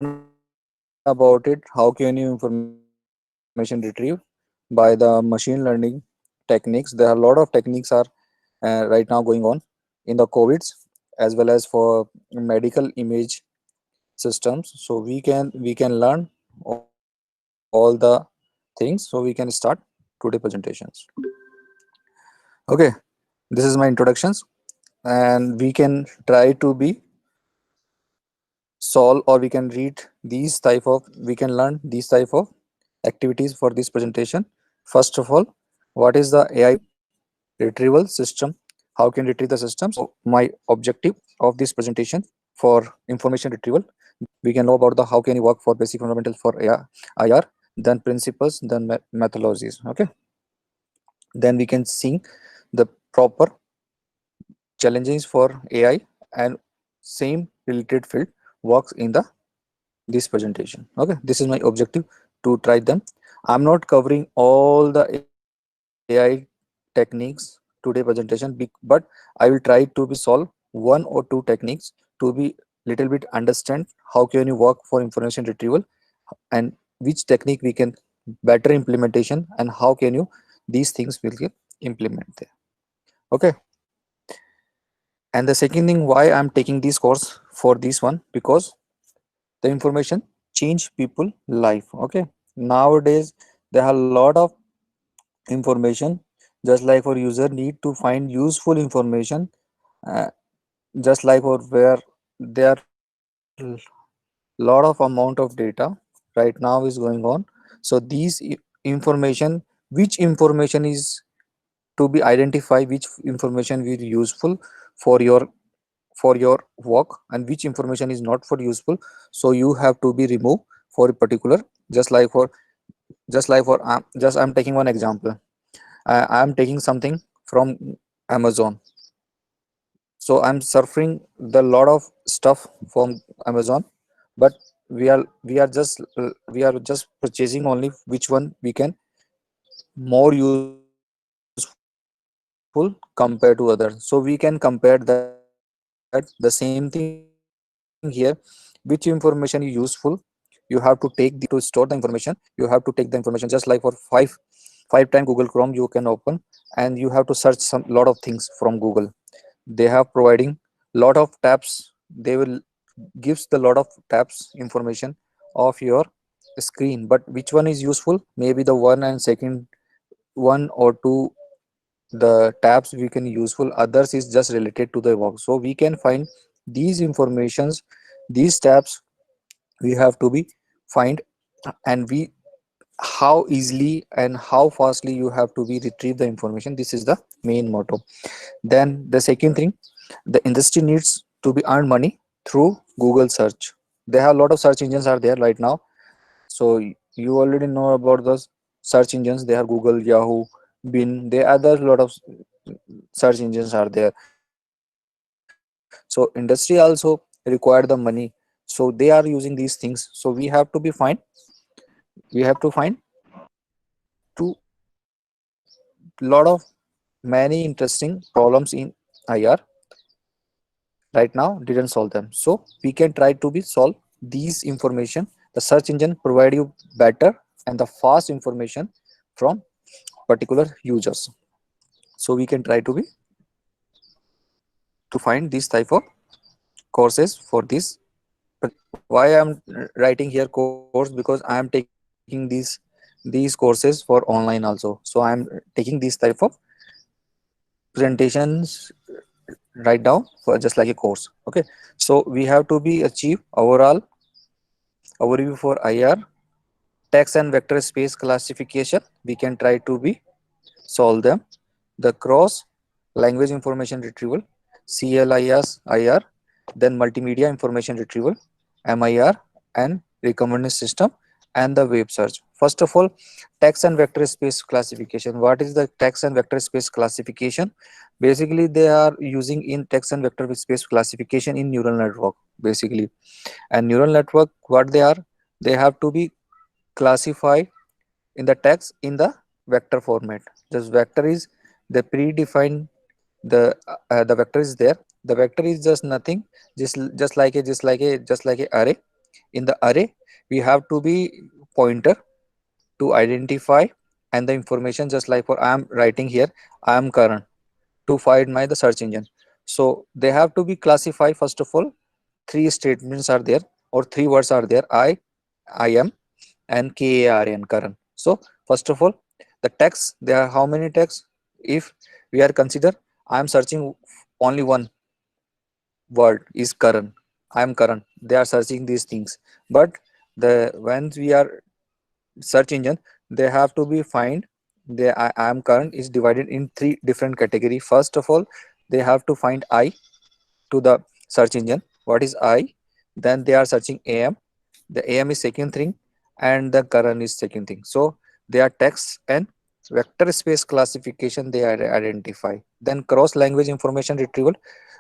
learn about it. How can you information retrieve by the machine learning techniques? There are a lot of techniques are right now going on in the COVIDs as well as for medical image systems. So we can learn all the things. So we can start today presentations. Okay, this is my introductions, and we can try to be solve, or we can read these type of, we can learn these type of activities for this presentation. First of all, what is the AI retrieval system? How can retrieve the system? So my objective of this presentation for information retrieval, we can know about the how can you work for basic fundamentals for AI, IR, then principles, then methodologies. Okay, then we can see the proper challenges for AI and same related field works in the this presentation. Okay, this is my objective to try them. I'm not covering all the AI techniques today presentation, but I will try to be solve one or two techniques to be little bit understand how can you work for information retrieval, and which technique we can better implementation, and how can you these things will get implement there. Okay, and the second thing why I'm taking this course for this one, because the information change people life. Okay, nowadays there are a lot of information, just like for user need to find useful information, uh, just like for where there are lot of amount of data right now is going on. So these information, which information is to be identified, which information will useful for your work, and which information is not for useful, so you have to be removed for a particular, just like for just I'm taking one example. I'm taking something from Amazon, so I'm surfing the lot of stuff from Amazon, but we are just purchasing only which one we can more useful compared to others. So we can compare that. The same thing here, which information is useful, you have to take the information, you have to store the information, you have to take the information, just like for five time Google Chrome you can open, and you have to search some lot of things from Google. They have providing lot of tabs, they will gives the lot of tabs information of your screen, but which one is useful, maybe the one and second one or two the tabs we can useful, others is just related to the work. So we can find these informations, these tabs we have to be find, and we how easily and how fastly you have to be retrieve the information. This is the main motto. Then the second thing, the industry needs to be earn money through Google search. There are a lot of search engines are there right now. So you already know about those search engines. They are Google, Yahoo, Bing. There are other lot of search engines are there. So industry also require the money. So they are using these things. So we have to find to lot of many interesting problems in IR right now didn't solve them. So we can try to be solve these information. The search engine provide you better and the fast information from particular users. So we can try to be to find this type of courses for this. But why I'm writing here course, because I am taking these courses for online also. So I'm taking this type of presentations right now for just like a course. Okay, so we have to be achieve overall overview for IR text and vector space classification. We can try to be solve them. The cross language information retrieval, CLIS IR, then multimedia information retrieval, MIR, and recommendation system, and the web search. First of all, text and vector space classification. What is the text and vector space classification? Basically, they are using in text and vector space classification in neural network, basically. And neural network, what they have to be classified in the text in the vector format. This vector is the predefined, the vector is there. The vector is just nothing, just like a array. In the array, we have to be pointer to identify and the information, just like for I am writing here, I am Karan, to find my the search engine. So they have to be classified. First of all, three statements are there, or three words are there: I am, and Karan, Karan. So first of all, the text, there are how many texts? If we are consider, I am searching only one word is Karan. I am Karan. They are searching these things. But the when we are search engine, they have to be find, I am Karan is divided in three different category. First of all, they have to find I to the search engine. What is I? Then they are searching AM. The AM is second thing, and the Karan is second thing. So they are text and vector space classification they are identify. Then cross language information retrieval.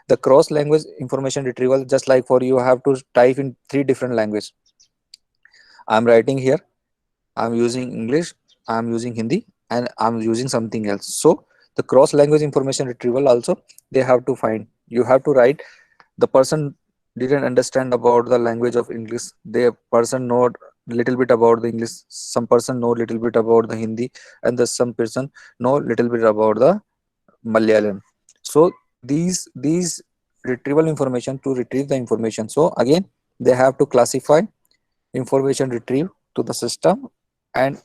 The cross language information retrieval, just like for you have to type in three different language. I'm writing here, I'm using English, I'm using Hindi, and I'm using something else. So the cross language information retrieval also they have to find. You have to write, the person didn't understand about the language of English, the person know little bit about the English, some person know little bit about the Hindi, and the some person know little bit about the Malayalam. So these retrieval information to retrieve the information, so again they have to classify information retrieve to the system, and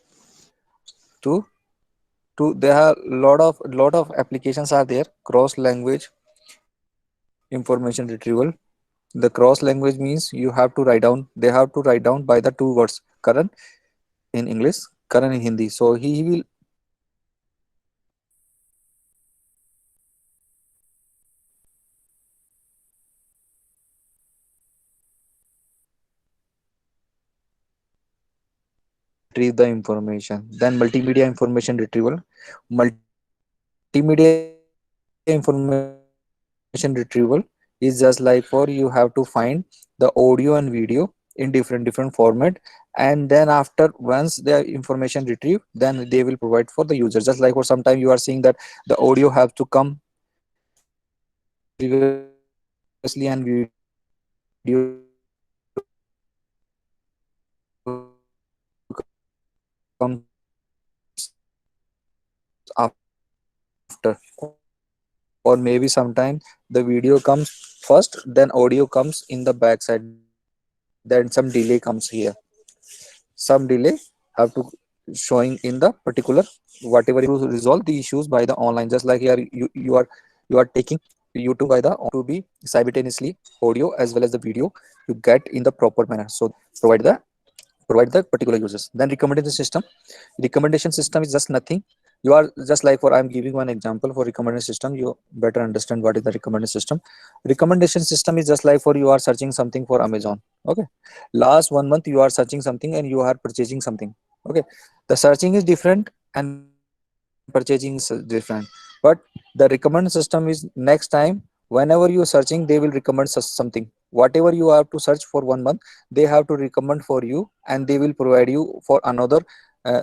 to there are lot of applications are there. Cross language information retrieval, the cross language means you have to write down, they have to write down by the two words Karan in English, Karan in Hindi. So he will retrieve the information. Then multimedia information retrieval. Multimedia information retrieval is just like for you have to find the audio and video in different format, and then after once the information retrieved, then they will provide for the user. Just like for some time you are seeing that the audio have to come previously and video have to come previously, and video comes after. Or maybe sometime the video comes first, then audio have to come after. Or maybe sometime the video comes first, then audio comes in the backside. Then some delay comes here. Some delay have to showing in the particular whatever you are to resolve the issues by the online. Just like here you are taking YouTube by the online, you have to be simultaneously audio as well as the video you get in the proper manner, so they provide the particular users. Then recommendation system is just nothing. You are just like for I'm giving one example for recommendation system, you better understand what is the recommendation system. Recommendation system is just like for you are searching something for Amazon. Okay, last 1 month you are searching something and you are purchasing something. Okay, the searching is different and purchasing is different, but the recommend system is next time whenever you are searching they will recommend something. Whatever you have to search for 1 month, they have to recommend for you, and they will provide you for another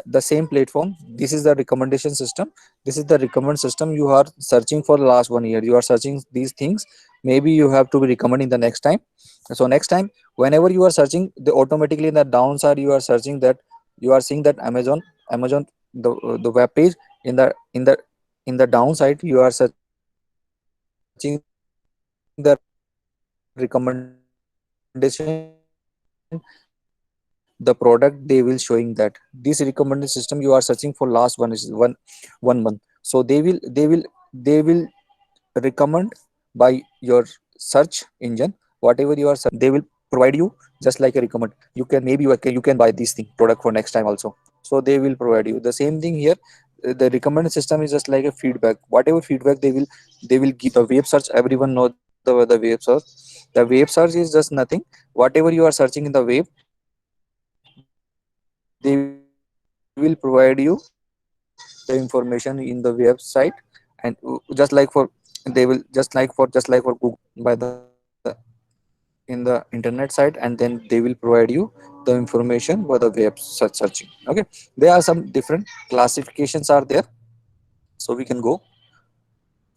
the same platform. This is the recommendation system. This is the recommend system. You are searching for the last 1 year, you are searching these things, maybe you have to be recommending the next time. So next time whenever you are searching, the automatically in the downside you are searching that, you are seeing that Amazon, the web page, in the downside you are searching the recommendation, the product they will showing that this recommendation system you are searching for last 1 month. So they will recommend by your search engine, whatever you are searching, they will provide you just like a recommend. You can maybe you can buy this thing product for next time also. So they will provide you the same thing here. The recommend system is just like a feedback. Whatever feedback they will give you. The web search, everyone know the web search. The web search is just nothing. Whatever you are searching in the web, they will provide you the information in the website. And just like for they will just like for Google by the in the internet site, and then they will provide you the information for the web search searching. Okay, there are some different classifications are there, so we can go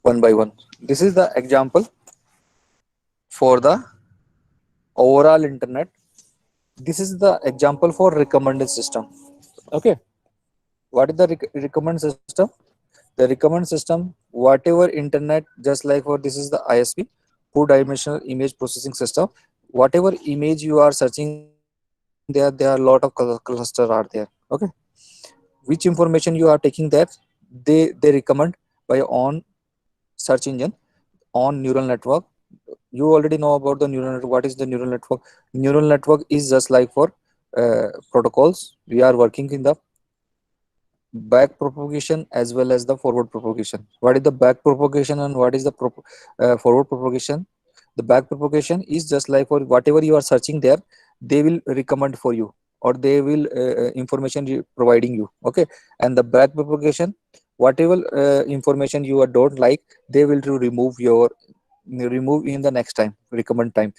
one by one. This is the example for the overall internet. This is the example for recommended system. Okay, what is the recommend system? The recommend system, whatever internet, just like for this is the ISP, 2 dimensional image processing system. Whatever image you are searching there, there are a lot of cluster are there. Okay, which information you are taking there, they recommend by your own search engine on neural network. You already know about the neural network. What is the neural network? Neural network is just like for protocols. We are working in the back propagation as well as the forward propagation. What is the back propagation and what is the forward propagation? The back propagation is just like for whatever you are searching there, they will recommend for you, or they will information providing you. Okay, and the back propagation, whatever information you don't like, they will to remove in the next time recommend time.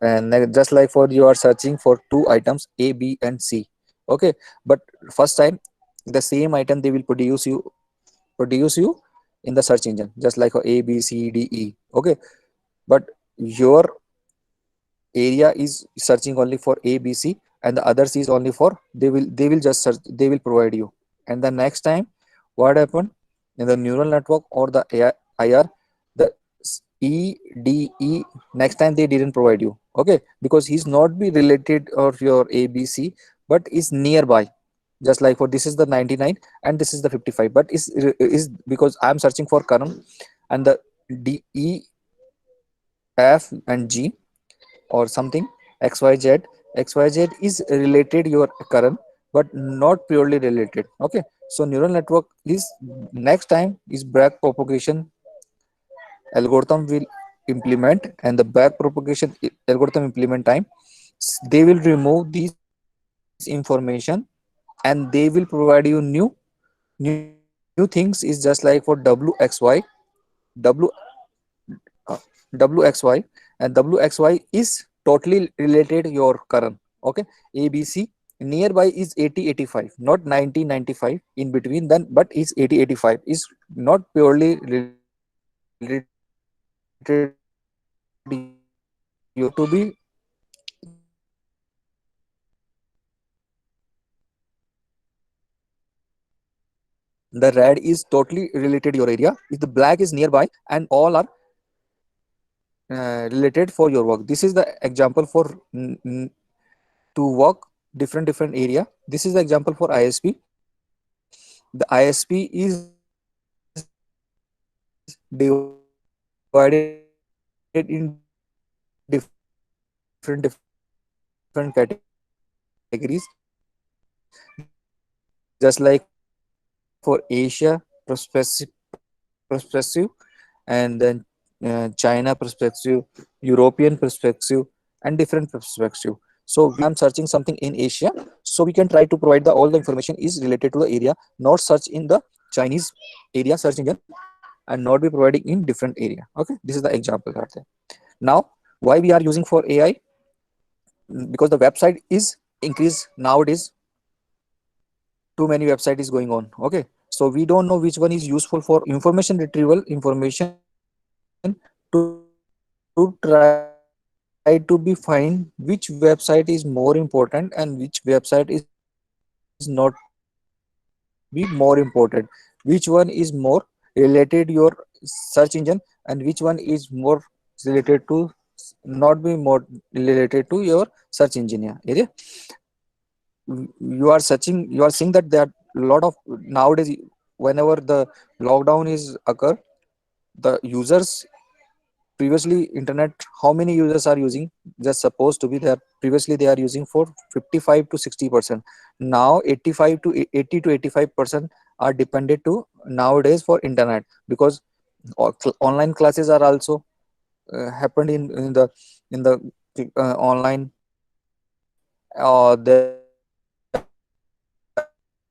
And just like for you are searching for two items A, B, and C. Okay, but first time the same item they will produce you in the search engine, just like a B, C, D, E. Okay, but your area is searching only for A, B, C, and the others is only for they will just search, they will provide you. And the next time, what happened in the neural network or the AI, IR, the E, D, E, next time they didn't provide you. Okay, because he's not be related of your A, B, C, but is nearby. Just like for this is the 99 and this is the 55, but is because I'm searching for Karam, and the D, E, F, and G, or something xyz is related your current, but not purely related. Okay, so neural network is next time is back propagation algorithm will implement, and the back propagation algorithm implement time, they will remove this information and they will provide you new things. Is just like for w WXY, and WXY is totally related your current. Okay, ABC nearby is 8085, not 1995 in between, then but is 8085 is not purely related your current. So you have to be, the red is totally related your area, is the black is nearby, and all are related for your work. This is the example for to work different area. This is the example for ISP. The ISP is divided in different categories. Just like for Asia perspective, and then China perspective, European perspective, and different perspective. So we are searching something in Asia, so we can try to provide the all the information is related to the area, not search in the Chinese area search engine, and not be providing in different area. Okay, this is the example right there. Now, why we are using for AI? Because the website is increased nowadays, too many website is going on. Okay, so we don't know which one is useful for information retrieval, information to try to be find which website is more important and which website is not be more important, which one is more related your search engine, and which one is more related to not be more related to your search engine. Yeah, you are searching, you are seeing that there are a lot of nowadays, whenever the lockdown is occur, the users previously internet, how many users are using? Just supposed to be there, previously they are using for 55 to 60%. Now 85 to 80 to 85% are dependent to nowadays for internet, because online classes are also happened in the online. There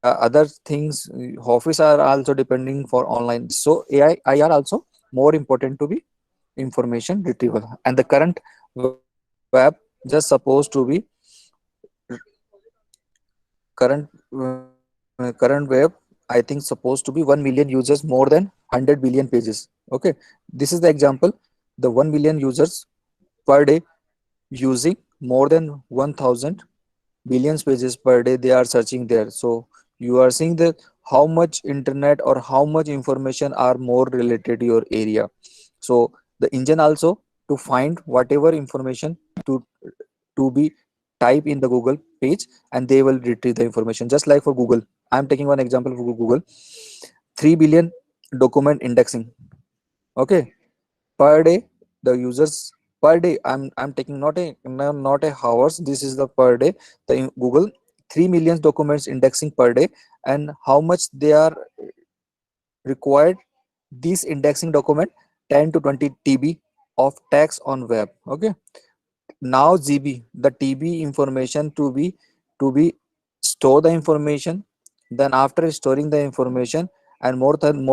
are other things, office are also depending for online. So AI are also more important to be information retrieval, and the current web just supposed to be current web, I think supposed to be 1 million users, more than 100 billion pages. Okay, this is the example. The 1 million users per day using more than 1000 billions pages per day they are searching there. So you are seeing that how much internet or how much information are more related to your area. So the engine also to find whatever information to to be type in the Google page, and they will retrieve the information. Just like for Google, I'm taking one example for Google. 3 billion document indexing. Okay, per day the users, per day, I'm taking not a not a hours, this is the per day. The Google 3 million documents indexing per day, and how much they are required this indexing document, 10 to 20 TB of text on web. Okay, now GB, the TB information to be store the information, then after storing the information, and more than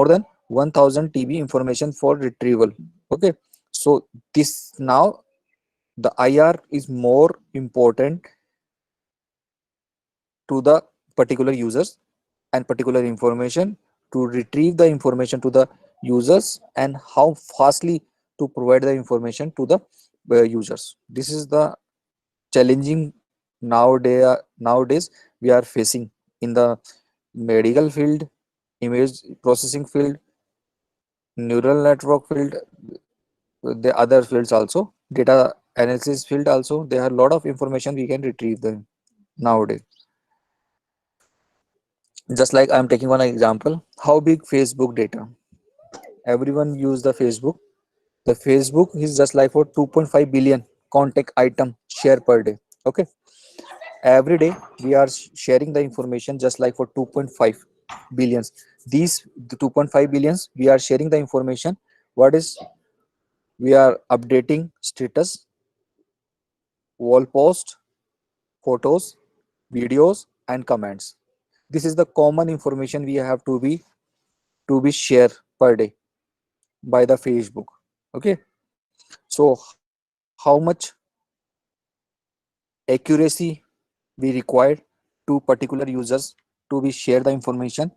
1000 TB information for retrieval. Okay, so this now the IR is more important to the particular users and particular information, to retrieve the information to the users, and how fastly to provide the information to the users. This is the challenging nowadays we are facing in the medical field, image processing field, neural network field, the other fields also, data analysis field also. There are a lot of information we can retrieve them nowadays. Just like I'm taking one example, how big Facebook data, everyone use the Facebook. The Facebook is just like for 2.5 billion contact item share per day. Okay, every day we are sharing the information just like for 2.5 billions. These the 2.5 billions we are sharing the information. What is, we are updating status, wall post, photos, videos, and comments. This is the common information we have to be share per day by the Facebook. Okay, so how much accuracy we require to particular users to be share the information,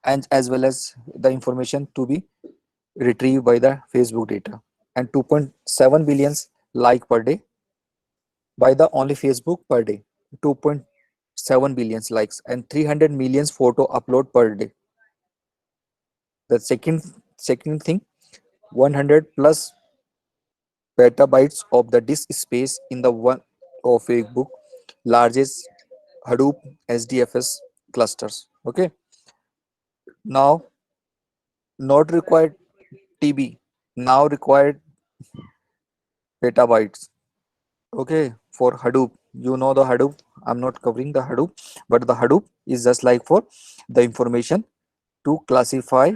and as well as the information to be retrieved by the Facebook data, and 2.7 billions like per day by the only Facebook per day, 2.7 billions likes, and 300 millions photo upload per day. The second thing, 100 plus petabytes of the disk space in the one of Facebook largest Hadoop SDFS clusters. Okay, now not required TB, now required petabytes. Okay, for Hadoop, you know the Hadoop. I'm not covering the Hadoop, but the Hadoop is just like for the information to classify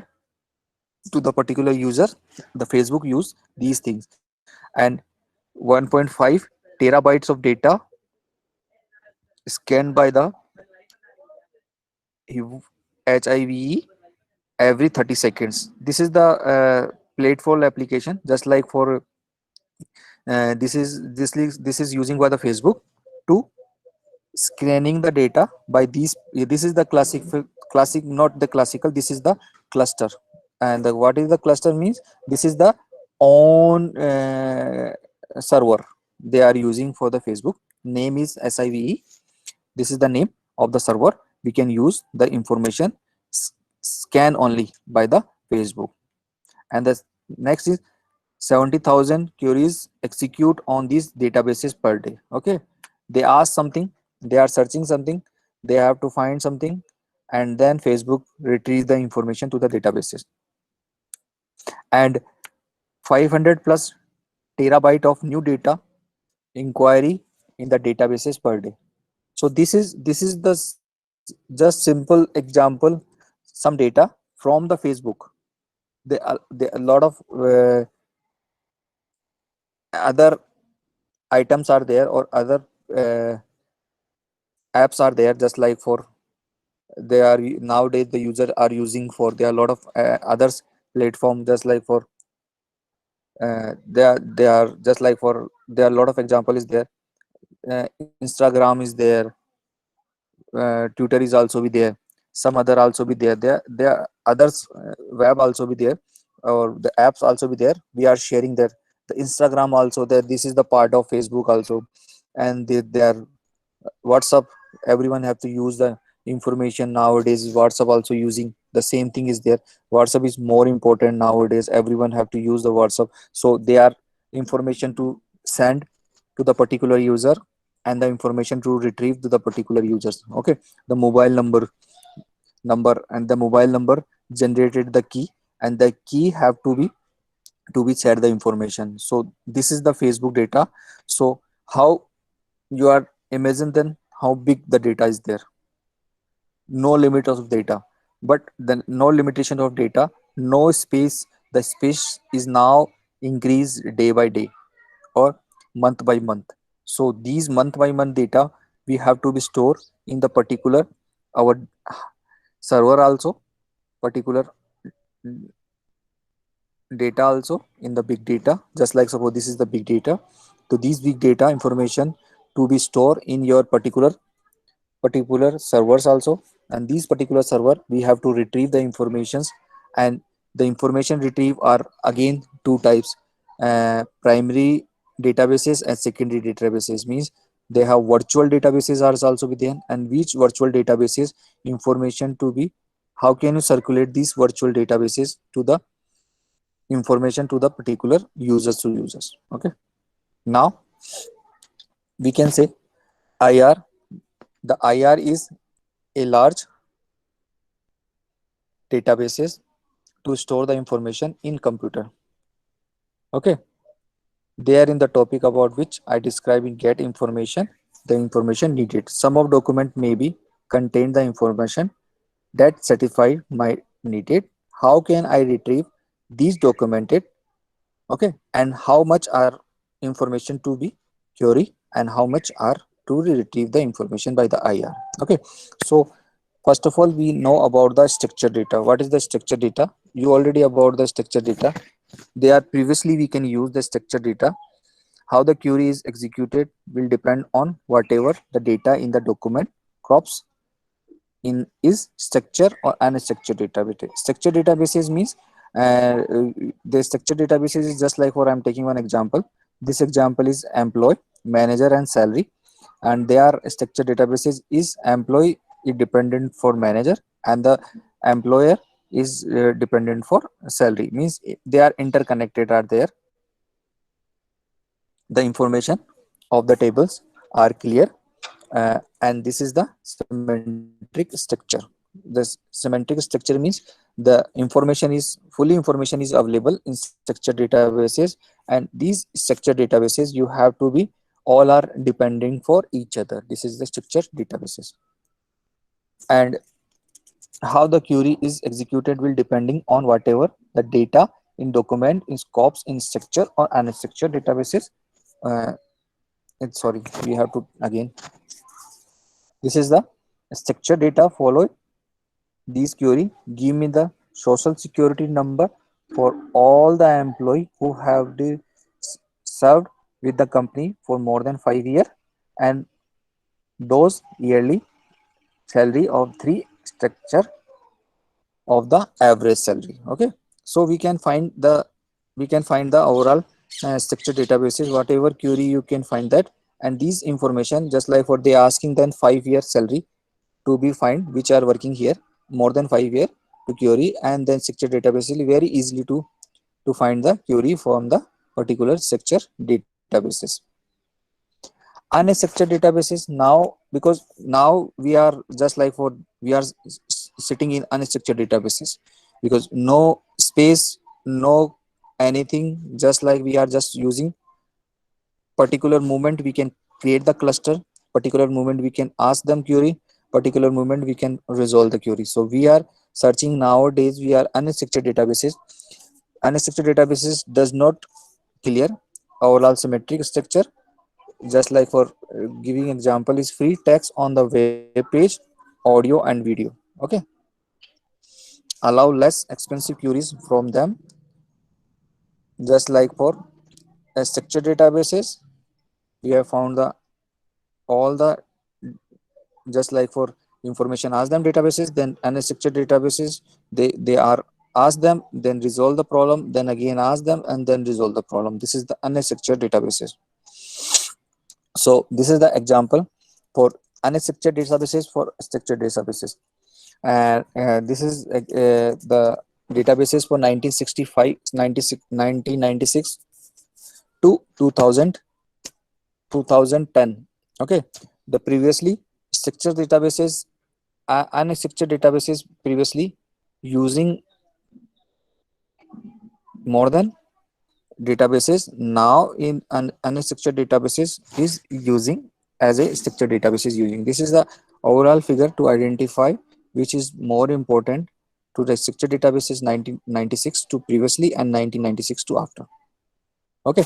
to the particular user. The Facebook use these things, and 1.5 terabytes of data scanned by the HIVE every 30 seconds. This is the platform application, just like for this is using by the Facebook to scanning the data by these. This is the classic, not the classical, this is the cluster. And what is the cluster means, this is the own server they are using for the Facebook. Name is SIVE. This is the name of the server. We can use the information scan only by the Facebook. And the next is 70,000 queries execute on these databases per day. Okay, they ask something, they are searching something, they have to find something, and then Facebook retrieves the information to the databases. And 500 plus terabyte of new data inquiry in the databases per day. So this is the just simple example, some data from the Facebook. There a lot of other items are there, or other uh, apps are there, just like for they are nowadays the user are using for, there are a lot of others platform, just like for they are just like for, there are a lot of example is there. Instagram is there, Twitter is also be there, some other also be there, there others web also be there, or the apps also be there, we are sharing there. The Instagram also there, this is the part of Facebook also. And they are WhatsApp, everyone have to use the information nowadays. WhatsApp also using the same thing is there. WhatsApp is more important nowadays, everyone have to use the WhatsApp. So they are information to send to the particular user and the information to retrieve to the particular users. Okay, the mobile number and the mobile number generated the key, and the key have to be share the information. So this is the Facebook data. So how you are imagine then how big the data is there. No limit of data, but then no limitation of data, no space. The space is now increased day by day or month by month. So these month by month data we have to be stored in the particular our server also, particular data also in the big data. Just like suppose this is the big data, so these big data information to be stored in your particular servers also, and these particular server we have to retrieve the informations. And the information retrieve are again two types, primary databases and secondary databases. Means they have virtual databases are also within, and which virtual databases information to be, how can you circulate these virtual databases to the information to the particular users to users. Okay, now we can say IR. The IR is a large databases to store the information in computer. Okay, they are in the topic about which I describe in get information, the information needed. Some of document may be contain the information that satisfy my needed. How can I retrieve these documented? Okay, and how much are information to be query, and how much are to retrieve the information by the IR. Okay, so first of all we know about the structured data. What is the structured data? You already about the structured data. They are previously we can use the structured data. How the query is executed will depend on whatever the data in the document crops in is structure or unstructured database. Structured databases means the structured databases is just like, for I'm taking one example. This example is employee, manager and salary, and they are structured databases is employee is dependent for manager, and the employer is dependent for salary. Means they are interconnected are there. The information of the tables are clear, and this is the semantic structure. The semantic structure means the information is fully information is available in structured databases, and these structured databases you have to be all are depending for each other. This is the structured databases. And how the query is executed will depending on whatever the data in document in scopes in structure or unstructured databases. uh, it's sorry, we have to again, this is the structured data followed these query. Give me the social security number for all the employee who have served with the company for more than 5 years, and those yearly salary of three structure of the average salary. Okay, so we can find the overall structured databases, whatever query you can find that. And these information just like for they asking then 5 year salary to be find which are working here more than 5 year to query, and then structured database is very easily to find the query from the particular structure databases. Unstructured databases now, because now we are just like for we are sitting in unstructured databases because no space, no anything, just like we are just using particular moment we can create the cluster, particular moment we can ask them query, particular moment we can resolve the query. So we are searching nowadays, we are unstructured databases. Unstructured databases does not clear overall symmetric structure. Just like for giving example is free text on the web page, audio and video. Okay, allow less expensive queries from them. Just like for structured databases we have found the all the, just like for information ask them databases, then unstructured databases they are ask them then resolve the problem, then again ask them and then resolve the problem. This is the unstructured databases. So this is the example for unstructured databases for structured databases. And this is the databases for 1965, 1996 to 2000, 2010. Okay, the previously structured databases, unstructured databases previously using more than databases. Now in unstructured databases is using as a structured database is using. This is the overall figure to identify which is more important to the structured databases 1996 to previously and 1996 to after. Okay,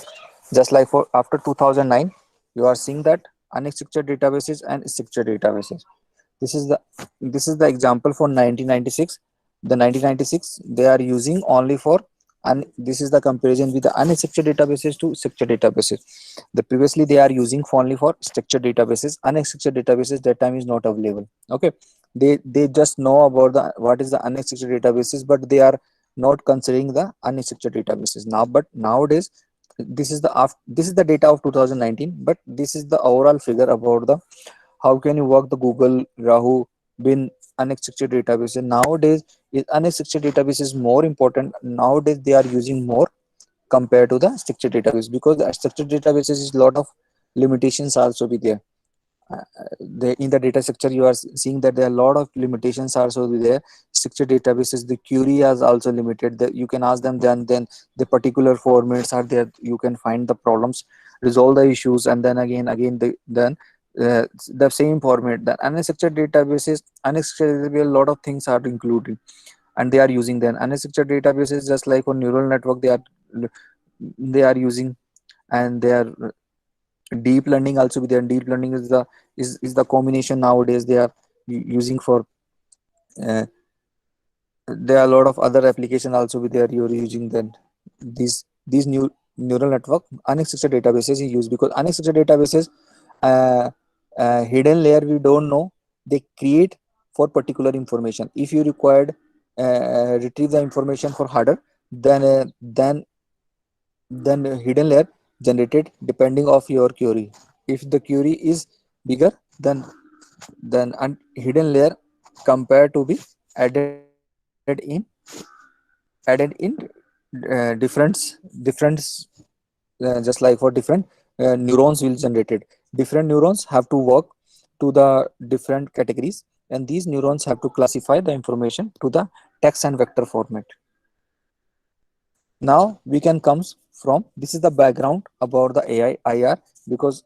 just like for after 2009, you are seeing that unstructured databases and structured databases. This is the example for 1996. The 1996 they are using only for, and this is the comparison with the unstructured databases to structured databases. The previously they are using for only for structured databases. Unstructured databases that time is not available. Okay, they just know about the what is the unstructured databases, but they are not considering the unstructured databases now. But nowadays this is the data of 2019, but this is the overall figure about the how can you work the Google, Rahu, Bin, unstructured databases. Nowadays, unstructured database is more important. Nowadays, they are using more compared to the structured database, because the structured databases is lot of limitations also be there. In the data structure you are seeing that there are a lot of limitations also there. Structured databases, the query is also limited, that you can ask them, then the particular formats are there, you can find the problems, resolve the issues, and then again the same format. The unstructured databases, a lot of things are included, and they are using then unstructured databases just like on neural network they are using. And they are deep learning also with there. Deep learning is the combination nowadays they are using for uh, there are a lot of other application also with there you're using. Then these new neural network unstructured databases is used, because unstructured databases uh, hidden layer we don't know, they create for particular information. If you required retrieve the information for harder, then hidden layer generated depending of your query. If the query is bigger, then hidden layer compared to be added in different just like for different neurons will generated. Different neurons have to work to the different categories, and these neurons have to classify the information to the text and vector format. Now we can comes from, this is the background about the AI IR, because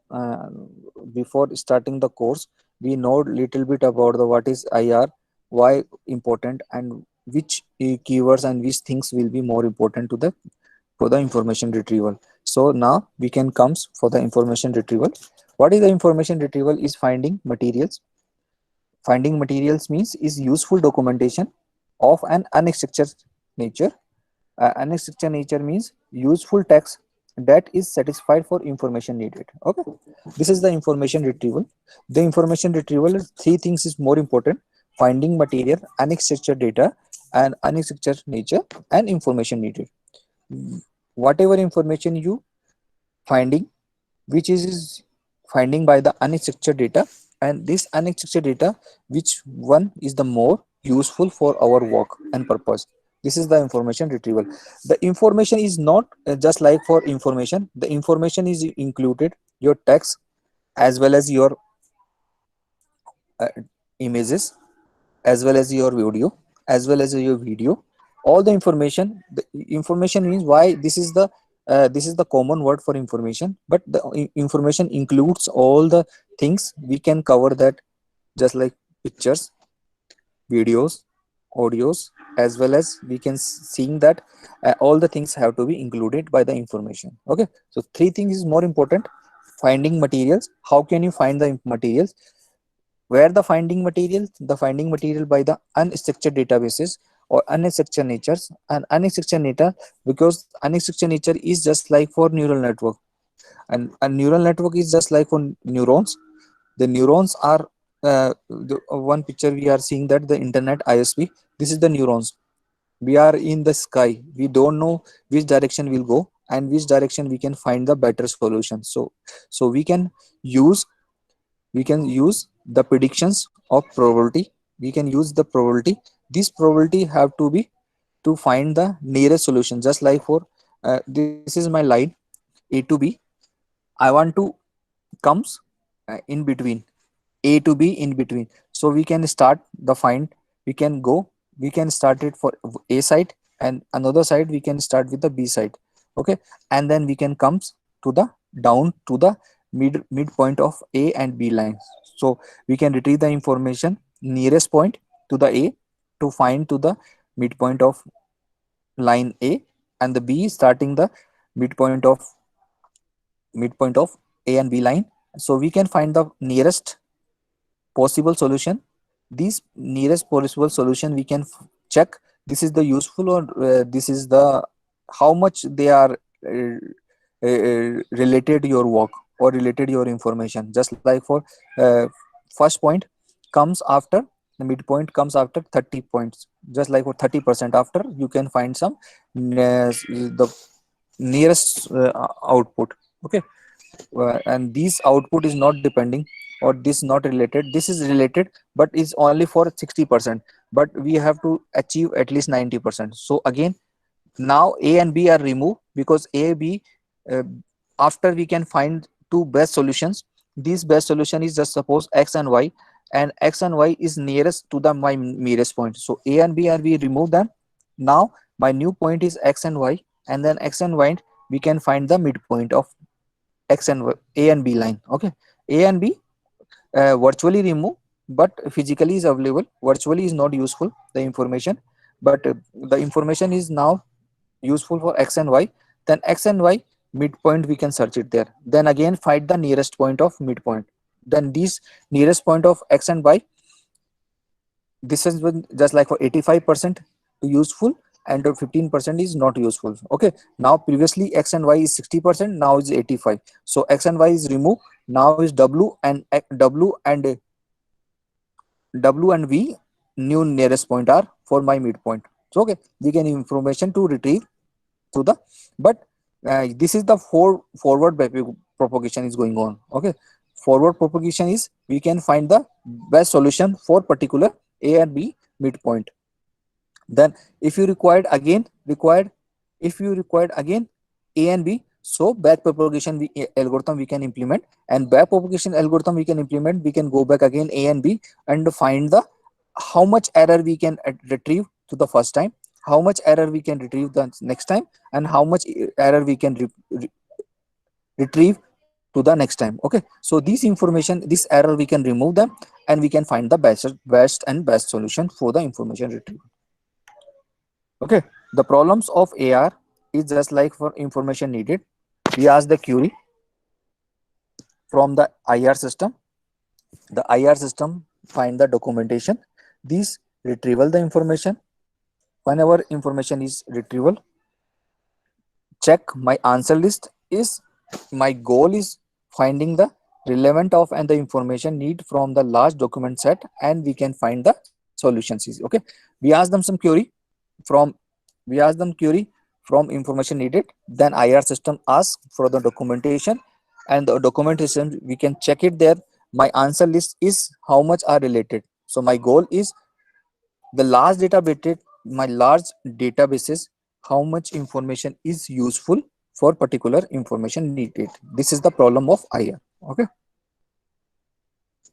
before starting the course we know little bit about the what is IR, why important, and which keywords and which things will be more important to the for the information retrieval. So now we can comes for the information retrieval. What is the information retrieval? Is finding materials. Finding materials means is useful documentation of an unstructured nature. Unstructured nature means useful text that is satisfied for information needed. Okay, this is the information retrieval. The information retrieval is three things is more important: finding material, unstructured data, and unstructured nature, and information needed. Whatever information you finding, which is finding by the unstructured data, and this unstructured data, which one is the more useful for our work and purpose. This is the information retrieval. The information is not just like for information. The information is included your text as well as your uh, images, as well as your video, as well as your video. All the information, the information means why this is the common word for information, but the information includes all the things we can cover that, just like pictures, videos, audios, as well as we can seeing that all the things have to be included by the information. Okay, so three things is more important: finding materials. How can you find the materials? Where the finding material? The finding material by the unstructured databases or unstructured natures. And unstructured nature, because unstructured nature is just like for neural network, and a neural network is just like for neurons. The neurons are one picture we are seeing that the internet ISP, this is the neurons. We are in the sky, we don't know which direction we'll go and which direction we can find the better solution. So we can use the predictions of probability. We can use the probability. This probability have to be to find the nearest solution. Just like for this is my line A to B. I want to comes in between A to B in between. So we can start the find. We can go. We can start it for A side, and another side we can start with the B side. Okay, and then we can comes to the down to the midpoint of A and B lines. So we can retrieve the information nearest point to the A to find to the midpoint of line A, and the B starting the midpoint of midpoint of A and B line. So we can find the nearest possible solution. These nearest possible solution we can check this is the useful, or this is the how much they are related your work or related your information. Just like for uh, first point comes after the midpoint comes after 30 points. Just like for 30% after, you can find some the nearest output. Okay, and this output is not depending, or this not related, this is related but is only for 60%, but we have to achieve at least 90%. So again, now A and B are removed because A B, uh, after we can find two best solutions. This best solution is just suppose X and Y, and X and Y is nearest to the my nearest point. So A and B are we remove them. Now my new point is X and Y, and then X and Y we can find the midpoint of X and Y, A and B line. Okay, A and B virtually remove, but physically is available. Virtually is not useful the information, but the information is now useful for X and Y. Then X and Y midpoint we can search it there. Then again find the nearest point of midpoint. Then these nearest point of X and Y, this has been just like for 85% useful, and 15% is not useful. Okay, now previously X and Y is 60%, now is 85. So X and Y is removed. Now is W and V new nearest point are for my midpoint. So okay, we can information to retrieve to the, but this is the forward propagation is going on. Okay, forward propagation is we can find the best solution for particular A and B midpoint. Then if you required if you required again A and B, so back propagation algorithm we can implement, and back propagation algorithm we can implement. We can go back again A and B and find the how much error we can retrieve to the first time, how much error we can retrieve the next time, and how much error we can retrieve to the next time. Okay, so these information, this error we can remove them, and we can find the best and best solution for the information retrieval. Okay, the problems of AR is just like for information needed. We ask the query from the IR system. The IR system find the documentation. These retrieval the information. Whenever information is retrieval, check my answer list is my goal is finding the relevant of and the information need from the large document set, and we can find the solutions. Okay, we ask them some query from we ask them query from information needed. Then IR system asks for the documentation, and the documentation we can check it there. My answer list is how much are related. So my goal is the large database, my large databases, how much information is useful for particular information needed. This is the problem of IR. Okay,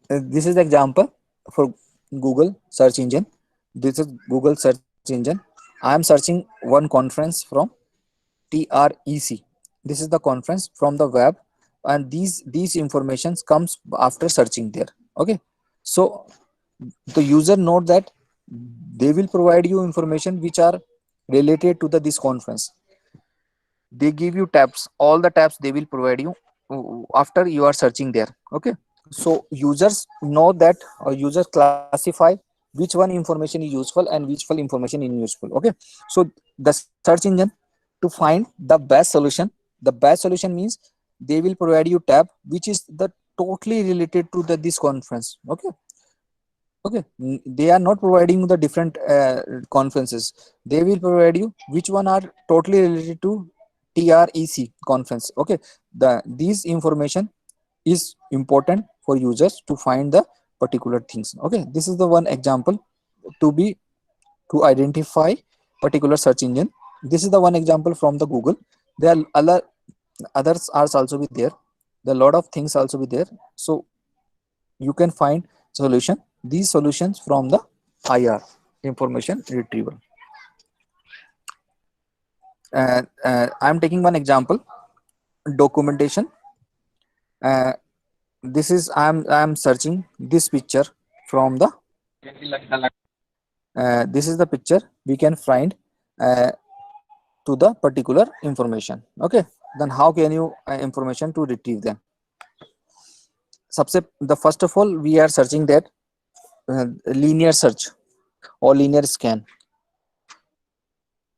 this is the example for Google search engine. This is Google search engine. I am searching one conference from TREC. This is the conference from the web, and these informations comes after searching there. Okay, so the user note that they will provide you information which are related to this conference. They give you tabs, all the tabs they will provide you after you are searching there. Okay, so users know that, or users classify which one information is useful and which one information is useful. Okay, so the search engine to find the best solution, the best solution means they will provide you tab which is the totally related to this conference. Okay, okay, they are not providing the different conferences. They will provide you which one are totally related to TREC conference. Okay, these information is important for users to find the particular things. Okay, this is the one example to be to identify particular search engine. This is the one example from the Google. There are other others are also be there. There are a lot of things also be there. So you can find solution these solutions from the IR, information retrieval. And I'm taking one example, documentation. uh, this is I'm searching this picture from the this is the picture we can find uh, to the particular information. Okay, then how can you information to retrieve them? सबसे the first of all we are searching that linear search or linear scan.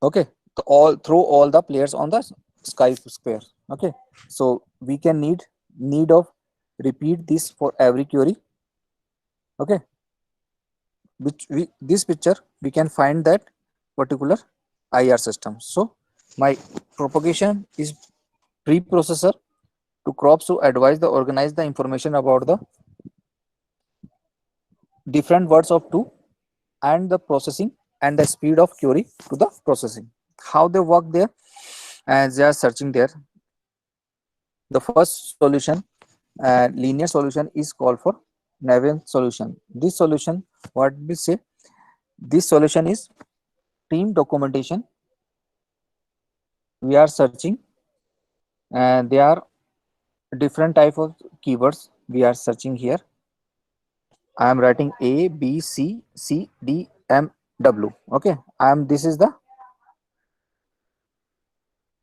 Okay, so all throw all the players on the sky square. Okay, so we can need of repeat this for every query. Okay, which we this picture we can find that particular IR system. So my propagation is preprocessor to crops to advise the organize the information about the different words of two and the processing and the speed of query to the processing. How they work there as they are searching there. The first solution, linear solution, is called for Naive solution. This solution, what we say, this solution is team documentation. We are searching, and there are different type of keywords we are searching here. I am writing A, B, C, C, D, M, W. Okay, I am. This is the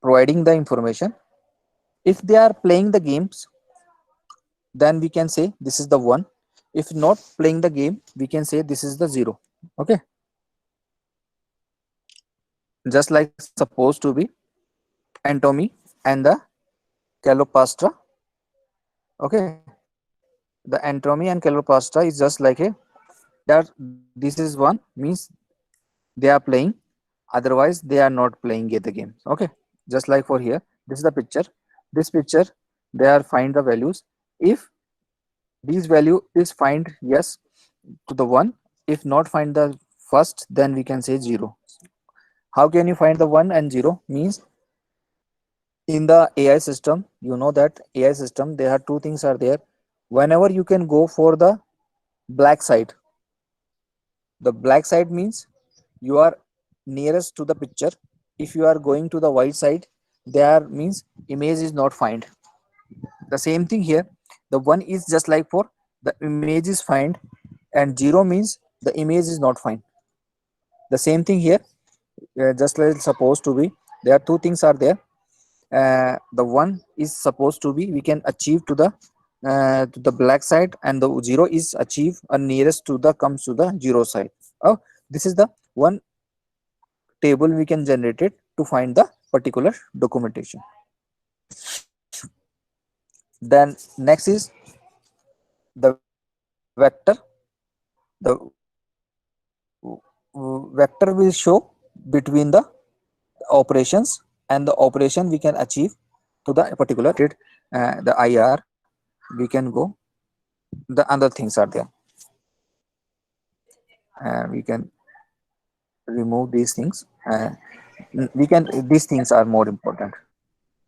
providing the information. If they are playing the games, then we can say this is the one. If not playing the game, we can say this is the zero. Okay, just like supposed to be anatomy and the calopastra. Okay, the anatomy and calopastra is just like a that this is one means they are playing, otherwise they are not playing the game. Okay, just like for here, this is the picture. This picture they are find the values. If this value is find yes to the one, if not find the first, then we can say zero. How can you find the one and zero? Means in the AI system, you know that AI system there are two things are there. Whenever you can go for the black side, the black side means you are nearest to the picture. If you are going to the white side, there means image is not find. The same thing here, the one is just like for the image is find, and zero means the image is not find. The same thing here, just like supposed to be there are two things are there. The one is supposed to be we can achieve to the black side, and the zero is achieve nearest to the comes to the zero side. Oh, this is the one table we can generate it to find the particular documentation. Then next is the vector. The vector will show between the operations, and the operation we can achieve to the particular the IR we can go. The other things are there, we can remove these things. We can these things are more important.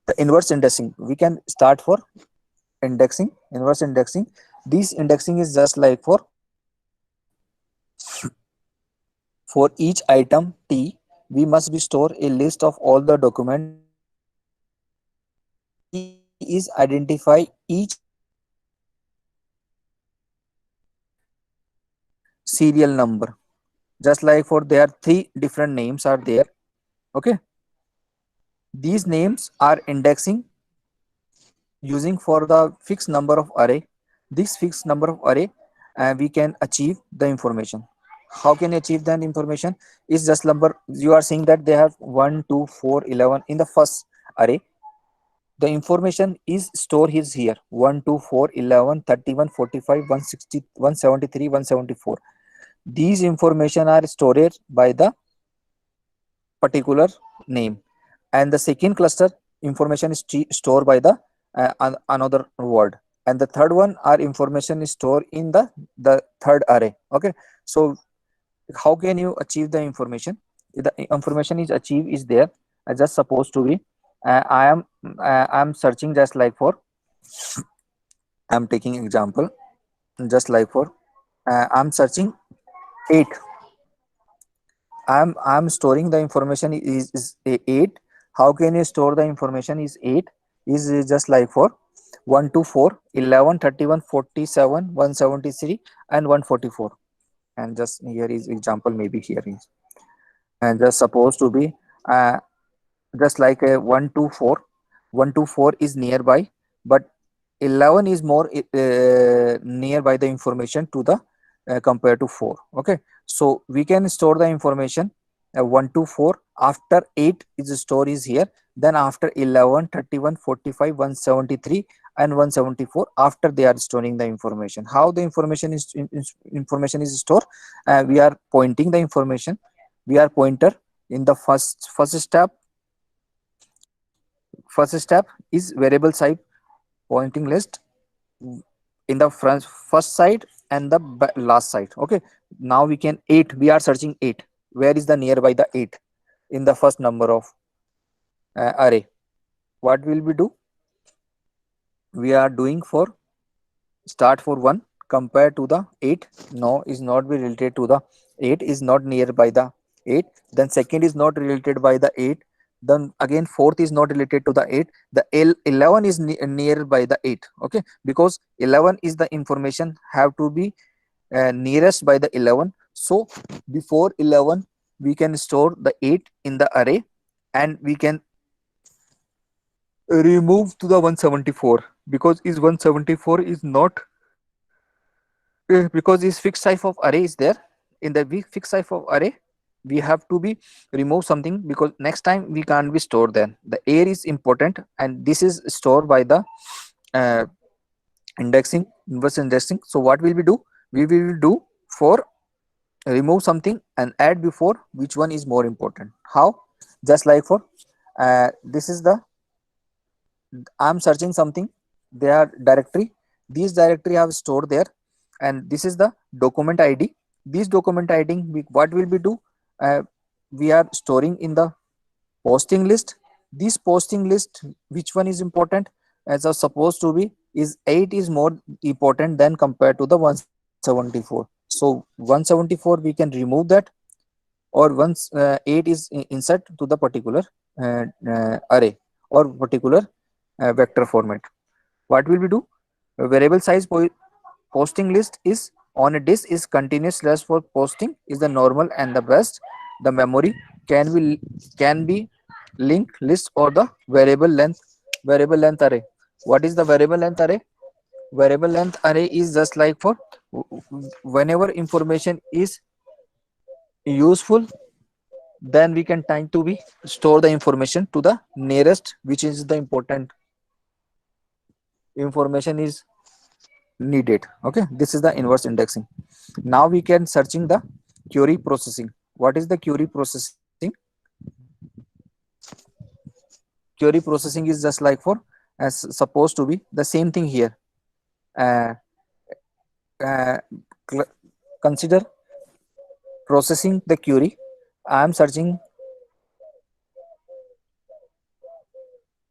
The inverse indexing we can start for indexing, inverse indexing. This indexing is just like for each item T, we must be store a list of all the document. T is identify each serial number. Just like for there are three different names are there. Okay, these names are indexing using for the fixed number of array. This fixed number of array, we can achieve the information. How can you achieve that information? Is just number you are saying that they have 1 2 4 11 in the first array. The information is stored is here 1 2 4 11 31 45 160 173 174. These information are stored by the particular name, and the second cluster information is stored by the another word, and the third one are information is stored in the third array. Okay, so how can you achieve the information? The information is achieved is there, just supposed to be I am searching just like for, I'm taking example, just like for I'm searching 8. I'm storing the information is 8. How can you store the information is 8? Is just like for 1 to 4, 11, 31, 47, 173, and 144. And just here is example, maybe here is, and just supposed to be uh, just like a 1 to 4. 1 to 4 is nearby, but 11 is more nearby the information to the compared to 4. Okay, so we can store the information 1 to 4. After 8 is the store is here, then after 11, 31, 45, 173, and 174, after they are storing the information. How the information is information is stored? We are pointing the information, we are pointer in the first step is variable type pointing list in the first side and the last side. Okay, now we can 8, we are searching 8. Where is the nearby the 8 in the first number of array? What will we do? We are doing for start for 1 compared to the 8. No, is not be related to the 8, is not nearby the 8. Then second is not related by the 8. Then again fourth is not related to the 8. The 11 is near by the 8. Okay, because 11 is the information have to be nearest by the 11. So before 11 we can store the 8 in the array, and we can remove to the 174, because is 174 is not because this fixed type of array is there. In the fixed type of array we have to be remove something, because next time we can't be stored there. The air is important, and this is stored by the uh, indexing, inverse indexing. So what will we do? We will do for remove something and add before which one is more important. How? Just like for this is the, I'm searching something, they are directory, these directory have stored there, and this is the document id. This document id, what will we do? uh, we are storing in the posting list. This posting list, which one is important? As a supposed to be is 8 is more important than compared to the 174. So 174 we can remove that, or once 8 is insert to the particular array or particular vector format. What will we do? A variable size posting list is on a disk is continuous slash for posting is the normal and the best. The memory can be linked list or the variable length array. What is the variable length array? Variable length array is just like for whenever information is useful, then we can time to be store the information to the nearest which is the important information is needed. Okay, this is the inverse indexing. Now we can searching the query processing. What is the query processing? Query processing is just like for as supposed to be the same thing here. uh, uh, Consider processing the query. I am searching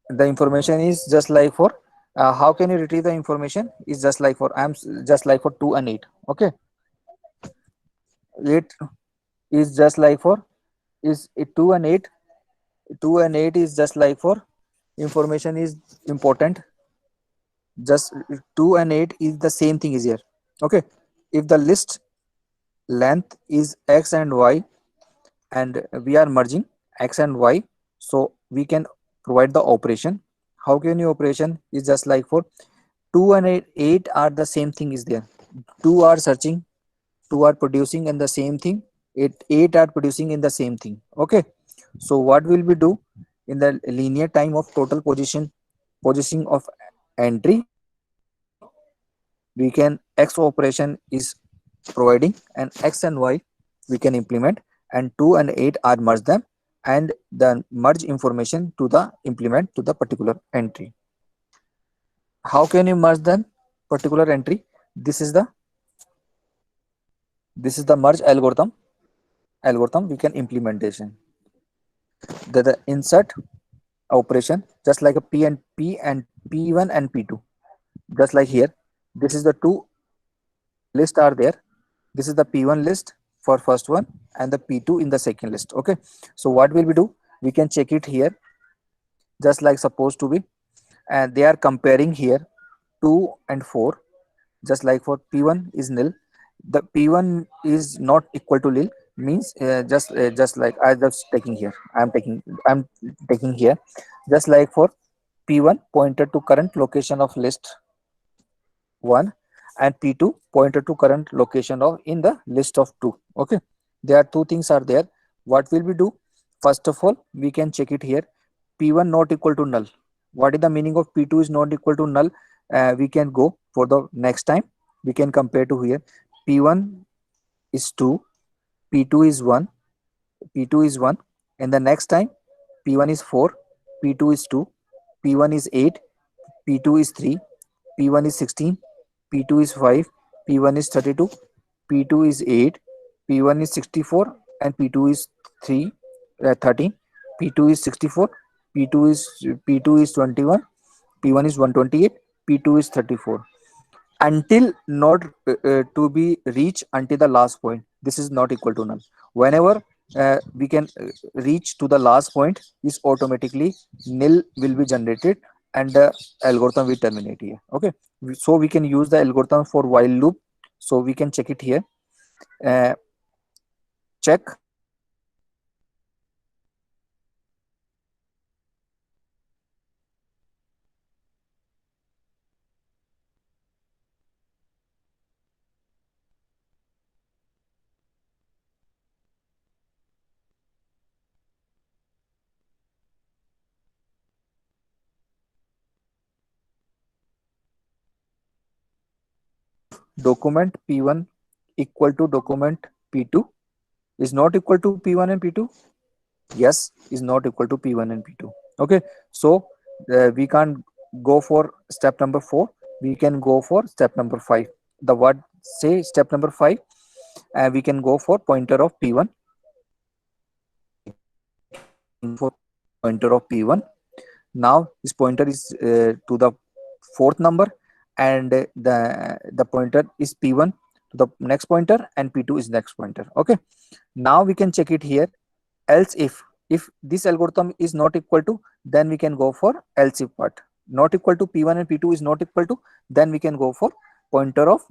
the information is just like for how can you retrieve the information is just like for just like for 2 and 8. Okay, 8 is just like for is it 2 and 8. 2 and 8 is just like for information is important, just 2 and 8 is the same thing is here. Okay, if the list length is x and y, and we are merging x and y, so we can provide the operation. How can you operation is just like for 2 and 8 are the same thing is there. 2 are searching, 2 are producing and the same thing, 8 are producing in the same thing. Okay, so what will we do? In the linear time of total positioning of entry, we can x operation is providing, and x and y we can implement, and 2 and 8 are merge them, and then merge information to the implement to the particular entry. How can you merge them? particular entry. This is the merge algorithm we can implementation. The insert operation, just like a p and p1 and p2, just like here. This is the two list are there. This is the p1 list for first one and the p2 in the second list. Okay, so what will we do? We can check it here, just like supposed to be, and they are comparing here 2 and 4. Just like for p1 is nil, the p1 is not equal to nil, means just like I just taking here, I'm taking here, just like for p1 pointed to current location of list 1 and p2 pointed to current location of in the list of 2. Okay, there are two things are there. What will we do? First of all, we can check it here. P1 not equal to null. What is the meaning of p2 is not equal to null? We can go for the next time. We can compare to here. P1 is 2, p2 is 1, p2 is 1, and the next time p1 is 4, p2 is 2, p1 is 8, p2 is 3, p1 is 16, p2 is 5, p1 is 32, p2 is 8, p1 is 64, and p2 is 13, p2 is 64, p2 is 21, p1 is 128, p2 is 34, until not to be reached until the last point. This is not equal to null. Whenever we can reach to the last point, is automatically nil will be generated and the algorithm will terminate here. Okay, so we can use the algorithm for while loop. So we can check it here. uh, Check document p1 equal to document p2 is not equal to p1 and p2. Yes, is not equal to p1 and p2. Okay, so we can't go for step number 4, we can go for step number 5. The what say step number 5, we can go for pointer of p1. For pointer of p1, now this pointer is to the fourth number, and the pointer is p1 to the next pointer, and p2 is next pointer. Okay, now we can check it here. Else if this algorithm is not equal to, then we can go for else if part. Not equal to p1 and p2 is not equal to, then we can go for pointer of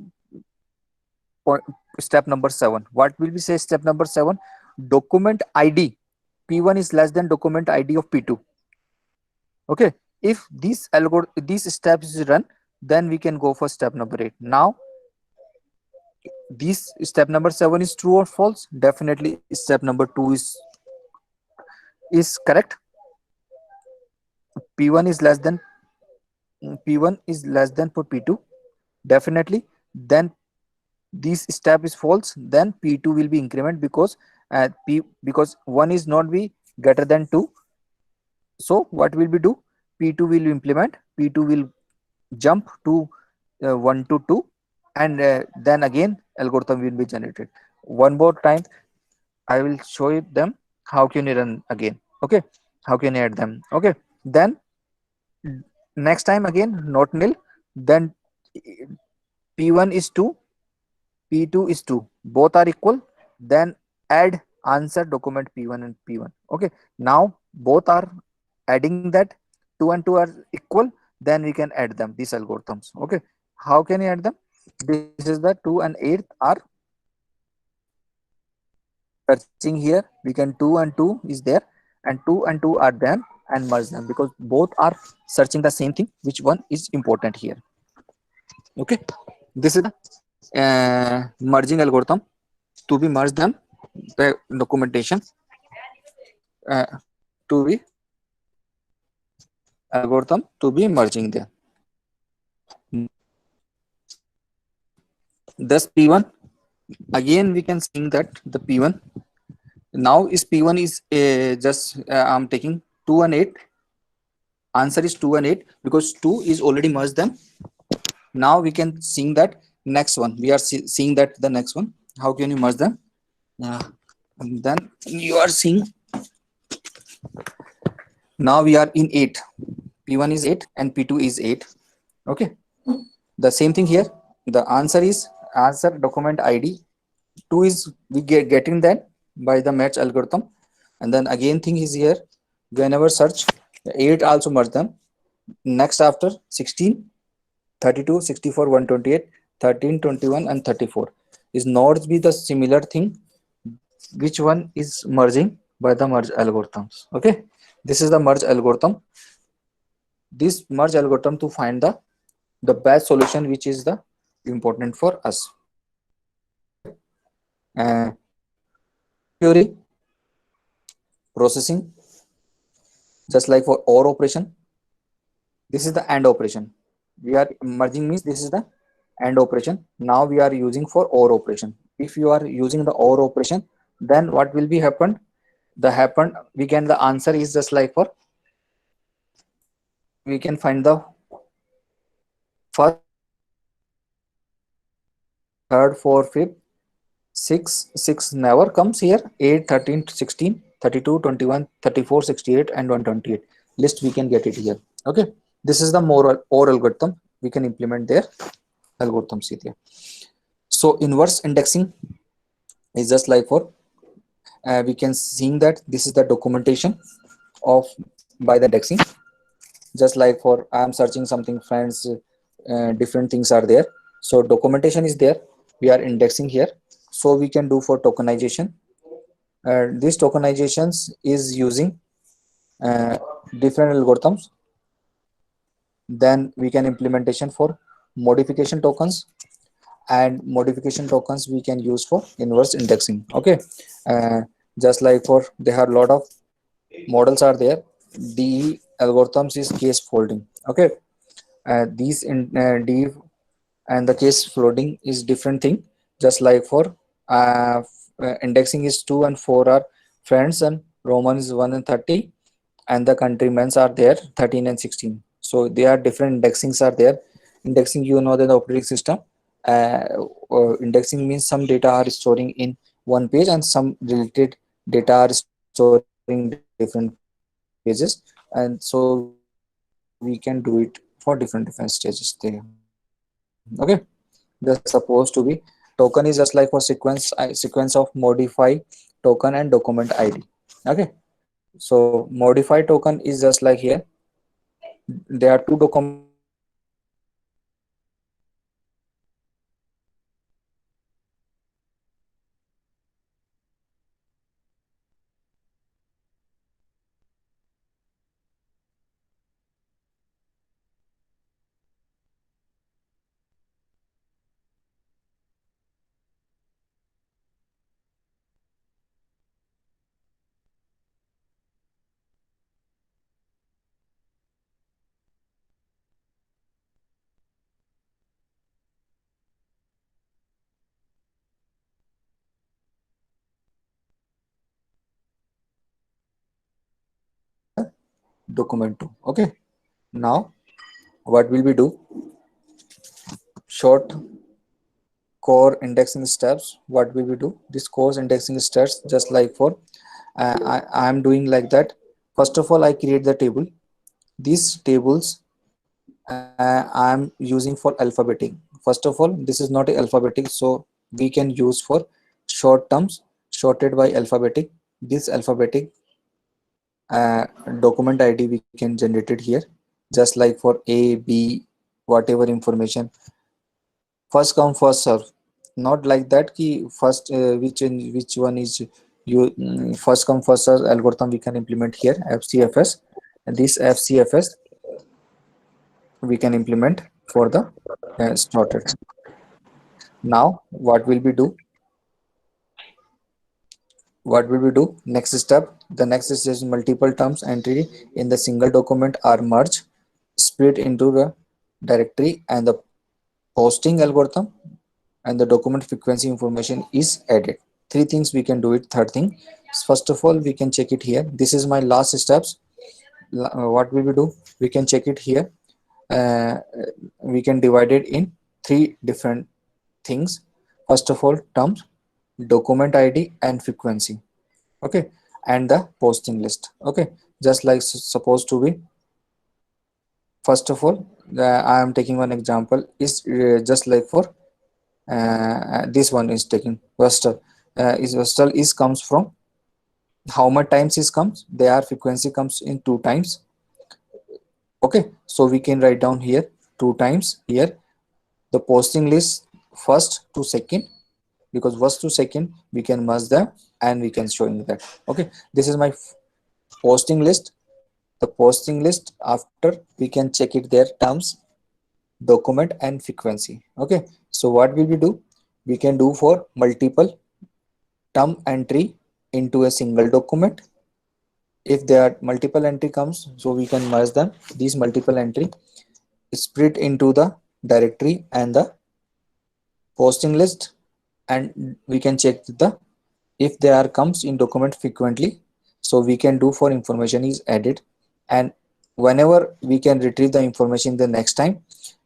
point, step number 7. What will we say step number 7? Document id p1 is less than document id of p2. Okay, if this algorithm these steps is run, then we can go for step number 8. Now this step number 7 is true or false? Definitely step number 2 is correct. P1 is less than P1 is less than for P2, definitely. Then this step is false, then P2 will be increment because because 1 is not be greater than 2. So what will we do? P2 will implement, P2 will jump to 1 to 2, and then again algorithm will be generated. One more time I will show you them how can you run again. Okay, how can you add them. Okay, then next time again not nil, then p1 is 2, p2 is 2, both are equal, then add answer document p1 and p1. Okay, now both are adding that, 2 and 2 are equal, then we can add them these algorithms. Okay, how can you add them? This is the 2 and 8 are searching here, we can 2 and 2 is there, and 2 and 2 are them, and merge them because both are searching the same thing. Which one is important here? Okay, this is the merging algorithm to be merged them, the documentation to be algorithm to be merging them. Thus p1, again we can see that the p1 now is p1 is just I'm taking 2 and 8. Answer is 2 and 8 because 2 is already merged them. Now we can seeing that next one, we are seeing that the next one, how can you merge them? Yeah. And then you are seeing, now we are in 8, p1 is 8 and p2 is 8. Okay, the same thing here. The answer is answer document id 2 is we getting that by the match algorithm. And then again thing is here, whenever search 8 also merge them. Next after 16, 32, 64, 128, 13, 21 and 34 is not be the similar thing, which one is merging by the merge algorithms. Okay, this is the merge algorithm. This merge algorithm to find the best solution, which is the important for us. Okay, theory processing, just like for OR operation, this is the AND operation. We are merging means this is the AND operation. Now we are using for OR operation. If you are using the OR operation, then what will be happen? The happen we can the answer is just like for, we can find the first, second, third, fourth, fifth, 6 never comes here. 8, 13, 16, 32, 21, 34, 68 and 128 list we can get it here. Okay, this is the more or algorithm we can implement their algorithms here. So inverse indexing is just like for, we can seeing that this is the documentation of by the indexing. Just like for I am searching something friends, different things are there, so documentation is there, we are indexing here. So we can do for tokenization. These tokenizations is using uh, different algorithms. Then we can implementation for modification tokens, and modification tokens we can use for inverse indexing. Okay, uh, just like for there are a lot of models are there. The algorithms is case folding. Okay, these in D and the case flooding is different thing. Just like for indexing is 2 and 4 are friends, and Roman is 1 and 30, and the contrymans are there 13 and 16. So they are different indexings are there. Indexing, you know, that the operating system, uh, indexing means some data are storing in one page and some related data are storing different pages, and so we can do it for different stages there. Okay, they're supposed to be, token is just like for sequence of modify token and document id. Okay, so modify token is just like here, there are two documents are there. One is the document 2. Okay, now what will we do? Short core indexing steps. What will we do? This course indexing steps, just like for I am doing like that. First of all, I create the table. These tables I am using for alphabetic. First of all, this is not a alphabetic, so we can use for short terms sorted by alphabetic. This alphabetic uh, document id we can generate it here, just like for a b, whatever information, first come first serve. Not like that ki first which one is you, first come first serve algorithm we can implement here, fcfs. And this fcfs we can implement for the sorted. Now what will we do? Next step, the next is multiple terms entry in the single document are merged, split into the directory, and the posting algorithm and the document frequency information is added. Three things we can do it. Third thing, first of all we can check it here. This is my last steps. What will we do? We can check it here. uh, we can divide it in three different things. First of all, terms, document ID, and frequency. Okay, and the posting list. Okay, just like supposed to be. First of all, I am taking one example. Is just like for this one is taking Vestal. Is Vestal is comes from how much times is comes? Their frequency comes in two times. Okay, so we can write down here two times here the posting list first to second, because first to second we can merge them and we can showing that. Okay, this is my posting list. The posting list, after we can check it their terms, document, and frequency. Okay, so what will we do? We can do for multiple term entry into a single document. If there are multiple entry comes, so we can merge them, these multiple entry split into the directory and the posting list, and we can check the if they are comes in document frequently, so we can do for information is added, and whenever we can retrieve the information the next time,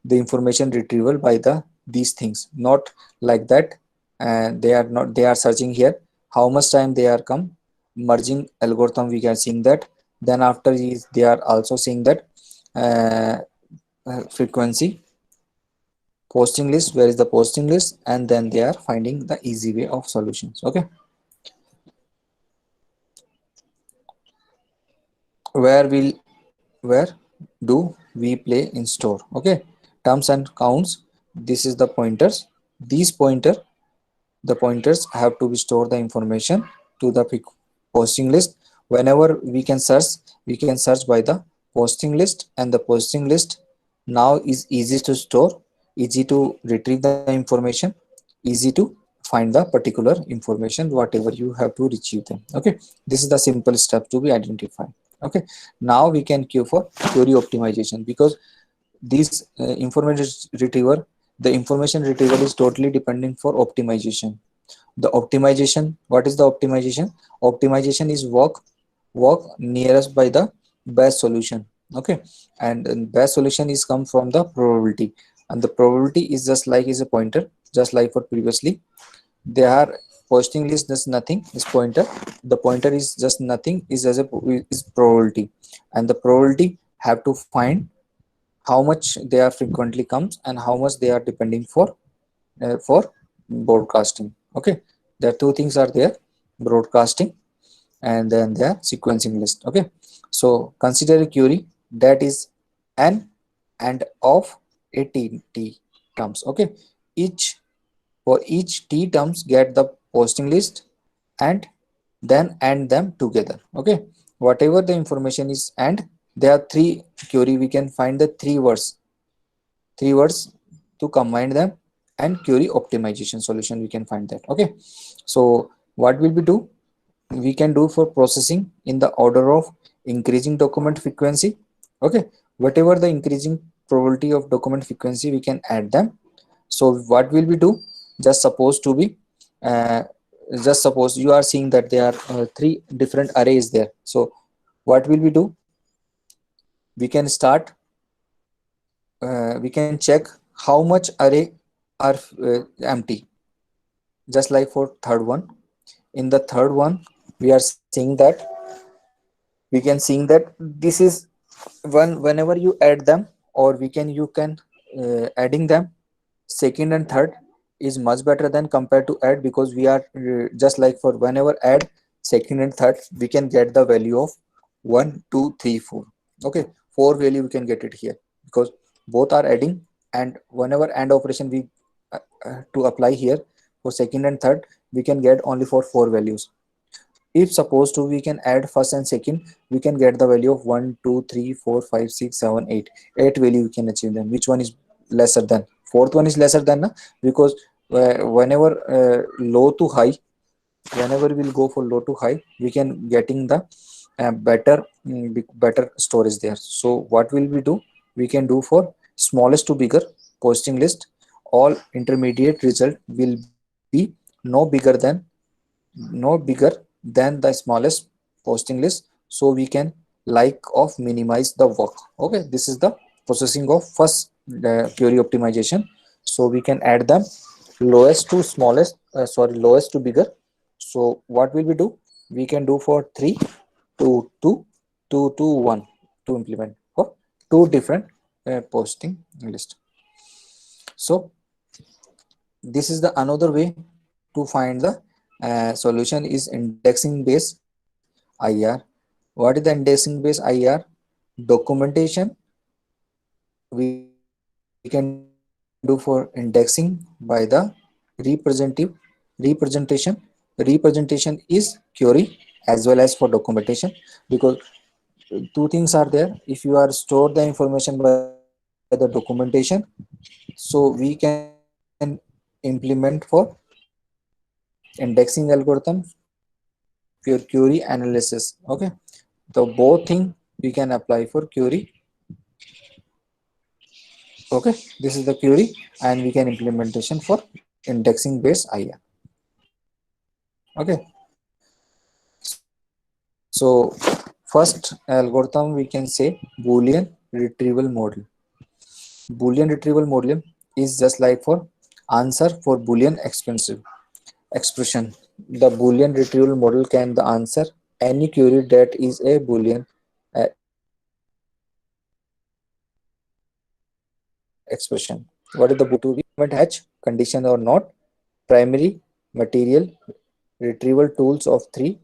the information retrieval by the these things, not like that. And they are not, they are searching here how much time they are come merging algorithm, we are seeing that. Then after is they are also seeing that uh, frequency, posting list, where is the posting list, and then they are finding the easy way of solutions. Okay, where will where do we play in store? Okay, terms and counts, this is the pointers. These the pointers have to be store the information to the posting list. Whenever we can search by the posting list, and the posting list now is easy to store, easy to retrieve the information, easy to find the particular information whatever you have to retrieve them. Okay, this is the simple step to be identified. Okay, now we can queue for query optimization, because this information retriever, the information retrieval is totally depending for optimization. The optimization, what is the optimization? Optimization is work nearest by the best solution. Okay, and best solution is come from the probability, and the probability is just like is a pointer, just like for previously. They are posting list is nothing is pointer, the pointer is just nothing is as a is probability, and the probability have to find how much they are frequently comes and how much they are depending for broadcasting. Okay, there are two things are there, broadcasting and then their sequencing list. Okay, so consider a query that is n and of a t terms. Okay, each for each t terms get the posting list and then add them together. Okay, whatever the information is, and there are three query, we can find the three words to combine them, and query optimization solution we can find that. Okay, so what will we do? We can do for processing in the order of increasing document frequency. Okay, whatever the increasing probability of document frequency, we can add them. So what will we do? Just suppose to be uh, just suppose you are seeing that there are three different arrays there. So what will we do? We can start, we can check how much array are empty, just like for third one. In the third one, we are seeing that we can seeing that this is one, whenever you add them, or we can you can adding them second and third is much better than compared to add, because we are just like for whenever add second and third, we can get the value of 1 2 3 4. Okay, four value we can get it here, because both are adding, and whenever AND operation we to apply here for second and third, we can get only for four values. If supposed to we can add first and second, we can get the value of 1 2 3 4 5 6 7 8. Eight value we can achieve them. Which one is lesser than? Fourth one is lesser than, na? Because whenever low to high, whenever we'll go for low to high, we can getting the better better storage there. So what will we do? We can do for smallest to bigger posting list. All intermediate result will be no bigger than the smallest posting list, so we can like of minimize the work. Okay, this is the processing of first query optimization. So we can add them lowest to smallest, lowest to bigger. So what will we do? We can do for 3 to 2 to 1 to implement for two different posting list. So this is the another way to find the solution is indexing based IR. What is the indexing based IR? Documentation we can do for indexing by the representation. Representation is query as well as for documentation, because two things are there. If you are stored the information by the documentation, so we can implement for indexing algorithm for query analysis. Okay, the both thing we can apply for query. Okay, this is the query, and we can implementation for indexing based IR. Okay, so first algorithm we can say Boolean retrieval model. Boolean retrieval model is just like for answer for Boolean expression. The Boolean retrieval model can the answer any query that is a Boolean expression. What is the Boolean retrieval model? To be element hatch, condition or not, primary, material, retrieval tools of three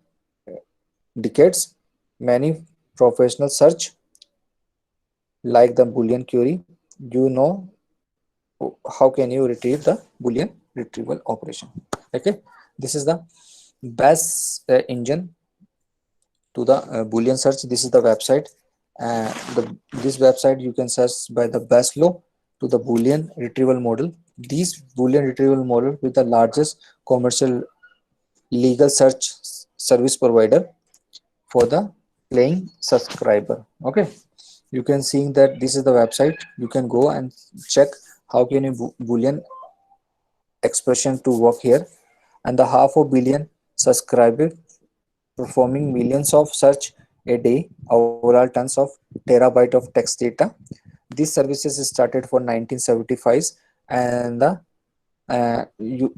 decades, many professional search like the Boolean query. You know how can you retrieve the Boolean retrieval operation. Okay, this is the best engine to the Boolean search. This is the website. This website you can search by the best law to the Boolean retrieval model. These Boolean retrieval model with the largest commercial legal search service provider for the paying subscriber. Okay, you can see that this is the website. You can go and check how can you Boolean expression to work here, and the half a billion subscriber performing millions of search a day, overall tons of terabyte of text data. These services started for 1975, and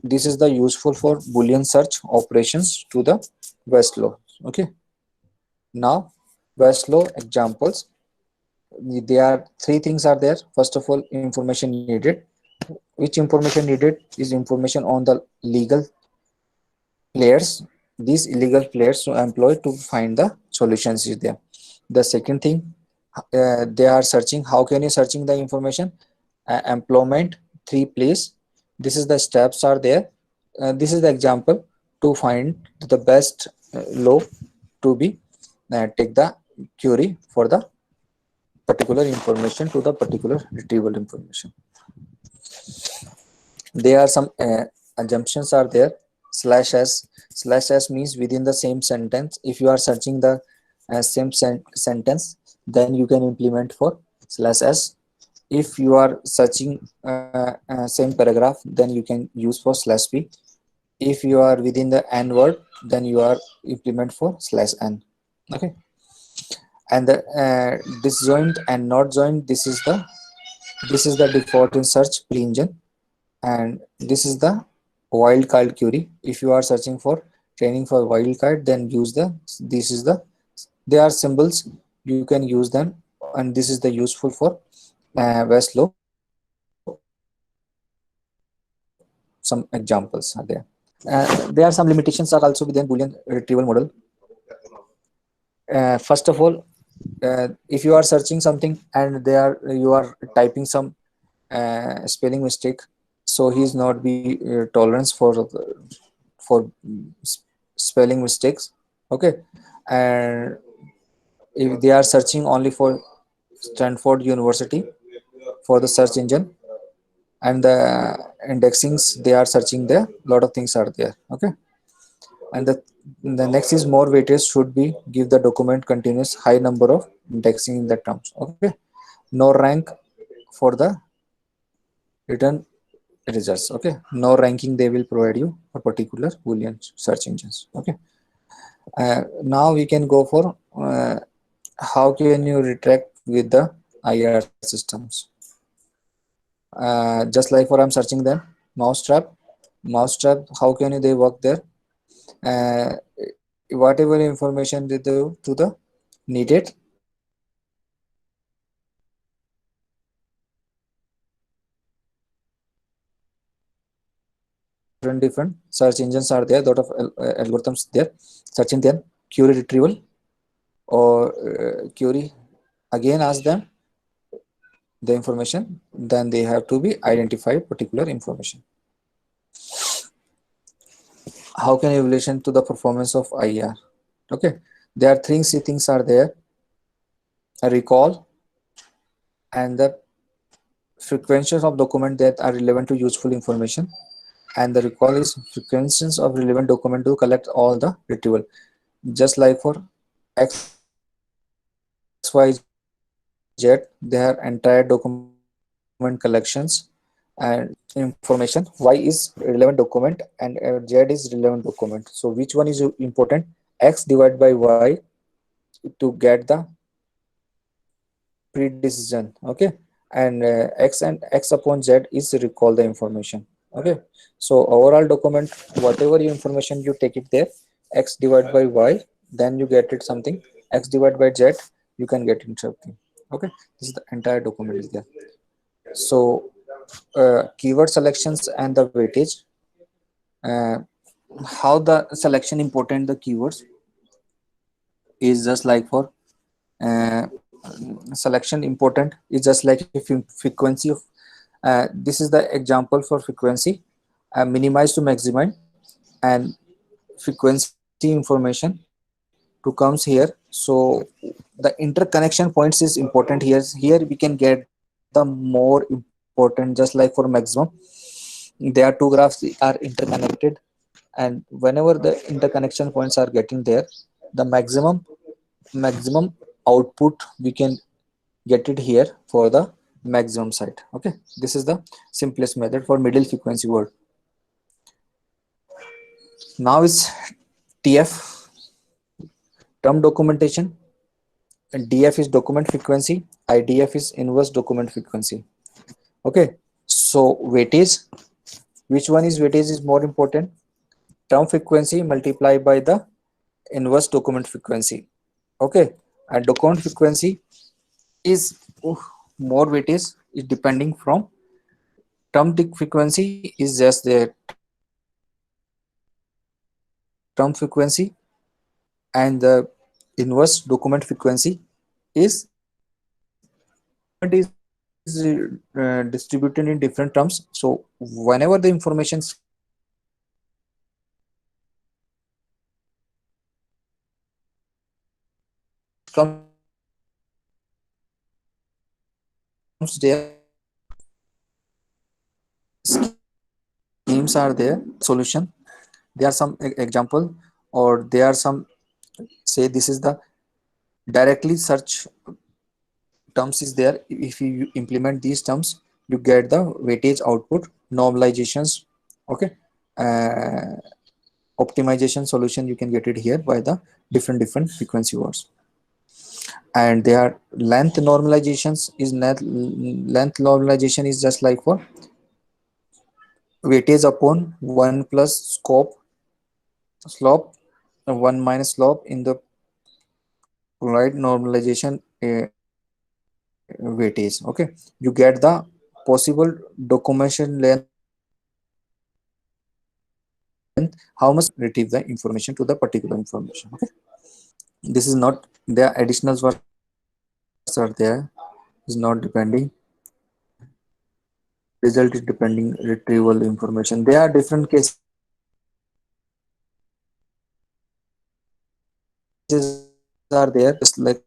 this is the useful for Boolean search operations to the Westlaw. Okay, now Westlaw examples. There are three things are there. First of all, information needed. Which information needed is information on the legal players. These illegal players to employ to find the solutions is there. The second thing, they are searching. How can you searching the information? Employment, three place. This is the steps are there. This is the example to find the best law to be take the query for the particular information to the particular retrieval information. There are some assumptions are there. Slash s means within the same sentence. If you are searching the same sentence, then you can implement for slash s. If you are searching same paragraph, then you can use for slash p. If you are within the n word, then you are implement for slash n. Okay, and the disjoint and not joint, this is the default in search pre-engine, and this is the wildcard query. If you are searching for training for wildcard, then use the this is the they are symbols, you can use them, and this is the useful for Westlaw. Some examples are there. There are some limitations are also within Boolean retrieval model. First of all, if you are searching something and you are typing some spelling mistake, so he is not be tolerance for spelling mistakes. Okay, and if they are searching only for Stanford University for the search engine, and the indexings they are searching there, lot of things are there. Okay, and the next is more weightage should be give the document continuous high number of indexing in the terms. Okay, no rank for the return results. Okay, no ranking they will provide you for particular Boolean search engines. Okay, now we can go for how can you retract with the IR systems. Just like for I'm searching them, mousetrap, mousetrap. How can they work there? Uh, Whatever information they do to the needed, different search engines are there, lot of algorithms there, searching them, query retrieval, or query again ask them the information, then they have to be identify particular information. How can evaluation to the performance of IR? Okay, there are three things are there: a recall and the frequencies of document that are relevant to useful information, and the recall is frequencies of relevant document to collect all the retrieval. Just like for XYZ, their entire document collections and information. Y is relevant document and Z is relevant document. So which one is important? X divided by Y to get the predecision. Okay, and X upon Z is recall the information. Okay, so overall document, whatever your information you take it there, X divided by Y, then you get it something. X divided by Z, you can get it something. Okay, this is the entire document is there. So keyword selections and the weightage. uh, how the selection important the keywords is just like for uh, selection important is just like if frequency of this is the example for frequency, minimize to maximize, and frequency information to comes here. So the interconnection points is important here. Here we can get the more important, just like for maximum, there are two graphs are interconnected, and whenever the interconnection points are getting there, the maximum output we can get it here for the maximum site. Okay, this is the simplest method for middle frequency word. Now is TF, term documentation, and DF is document frequency, IDF is inverse document frequency. Okay, so weightage, which one is weightage is more important? Term frequency multiplied by the inverse document frequency. Okay, and document frequency is more weightage is depending from term frequency is just the term frequency, and the inverse document frequency is document is distributed in different terms. So whenever the information comes there, the maximum schemes are there, solution. There are some example, or there are some, say this is the directly search terms is there. If you implement these terms, you get the weightage output, normalizations. Okay, uh, optimization solution you can get it here by the different frequency words. And their length normalizations is not length normalization is just like for weightage upon 1 plus scope slope, 1 minus slope in the right normalization weightage. Okay, you get the possible documentation length, how much document length you can retrieve the information to the particular information. Okay, this is not, there are additional words are there, is not depending, result is depending retrieval information. There are different cases are there, just like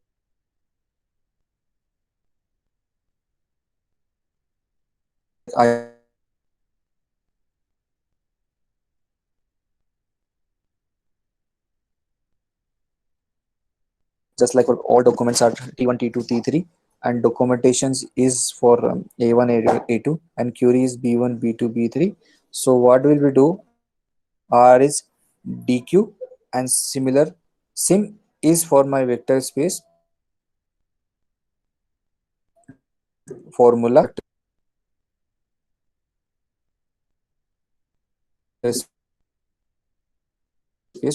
just like for all documents are T1, T2, T3, and documentations is for A1, A2, and query is B1, B2, B3. So what will we do? R is DQ, and similar sim is for my vector space, formula space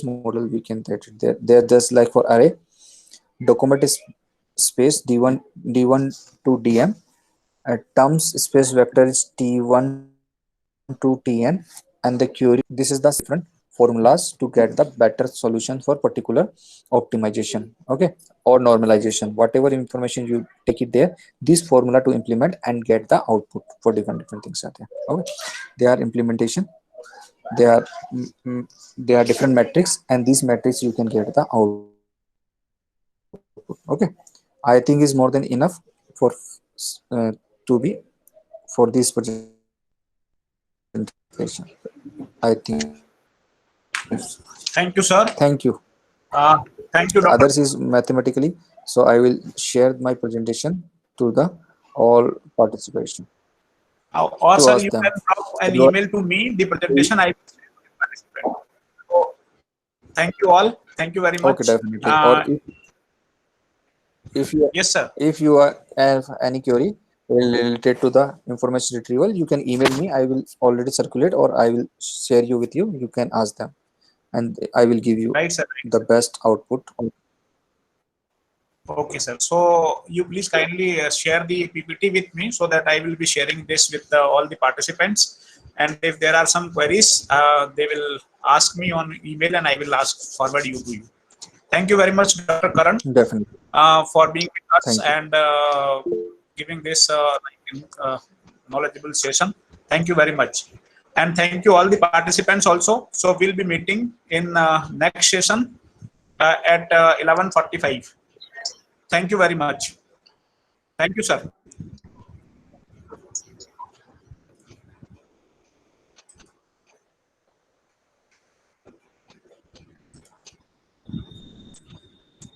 model we can get it there. They're just like for array document is space d1 to dm, terms space vector is t1 to tn, and the query, this is the different formulas to get the better solution for particular optimization, okay, or normalization, whatever information you take it there, this formula to implement and get the output for different things are there. Okay, they are implementation, they are they are different metrics, and these metrics you can get the output. Okay, I think is more than enough for to be for this presentation. I think thank you. Thank you, sir. Others Thank is you, Dr. mathematically, so I will share my presentation to the all participation Or to sir, ask you them. can drop an You are email to me, the presentation I will send to the participant. So, thank you all. Thank you very okay, much. definitely. Or if you Yes, sir. if you are have any query related to the information retrieval, you can email me. I will already circulate, or I will share you with you. You can ask them, and I will give you Right, sir. Right, the sir. best output. Okay, sir. So you please kindly share the PPT with me so that I will be sharing this with all the participants. And if there are some queries, they will ask me on email and I will ask forward you to you. Thank you very much, Dr. Karan, Definitely. for being with us Thank you. and giving this knowledgeable session. Thank you very much. And thank you all the participants also. So we'll be meeting in next session at 11:45. Thank you very much. Thank you, sir.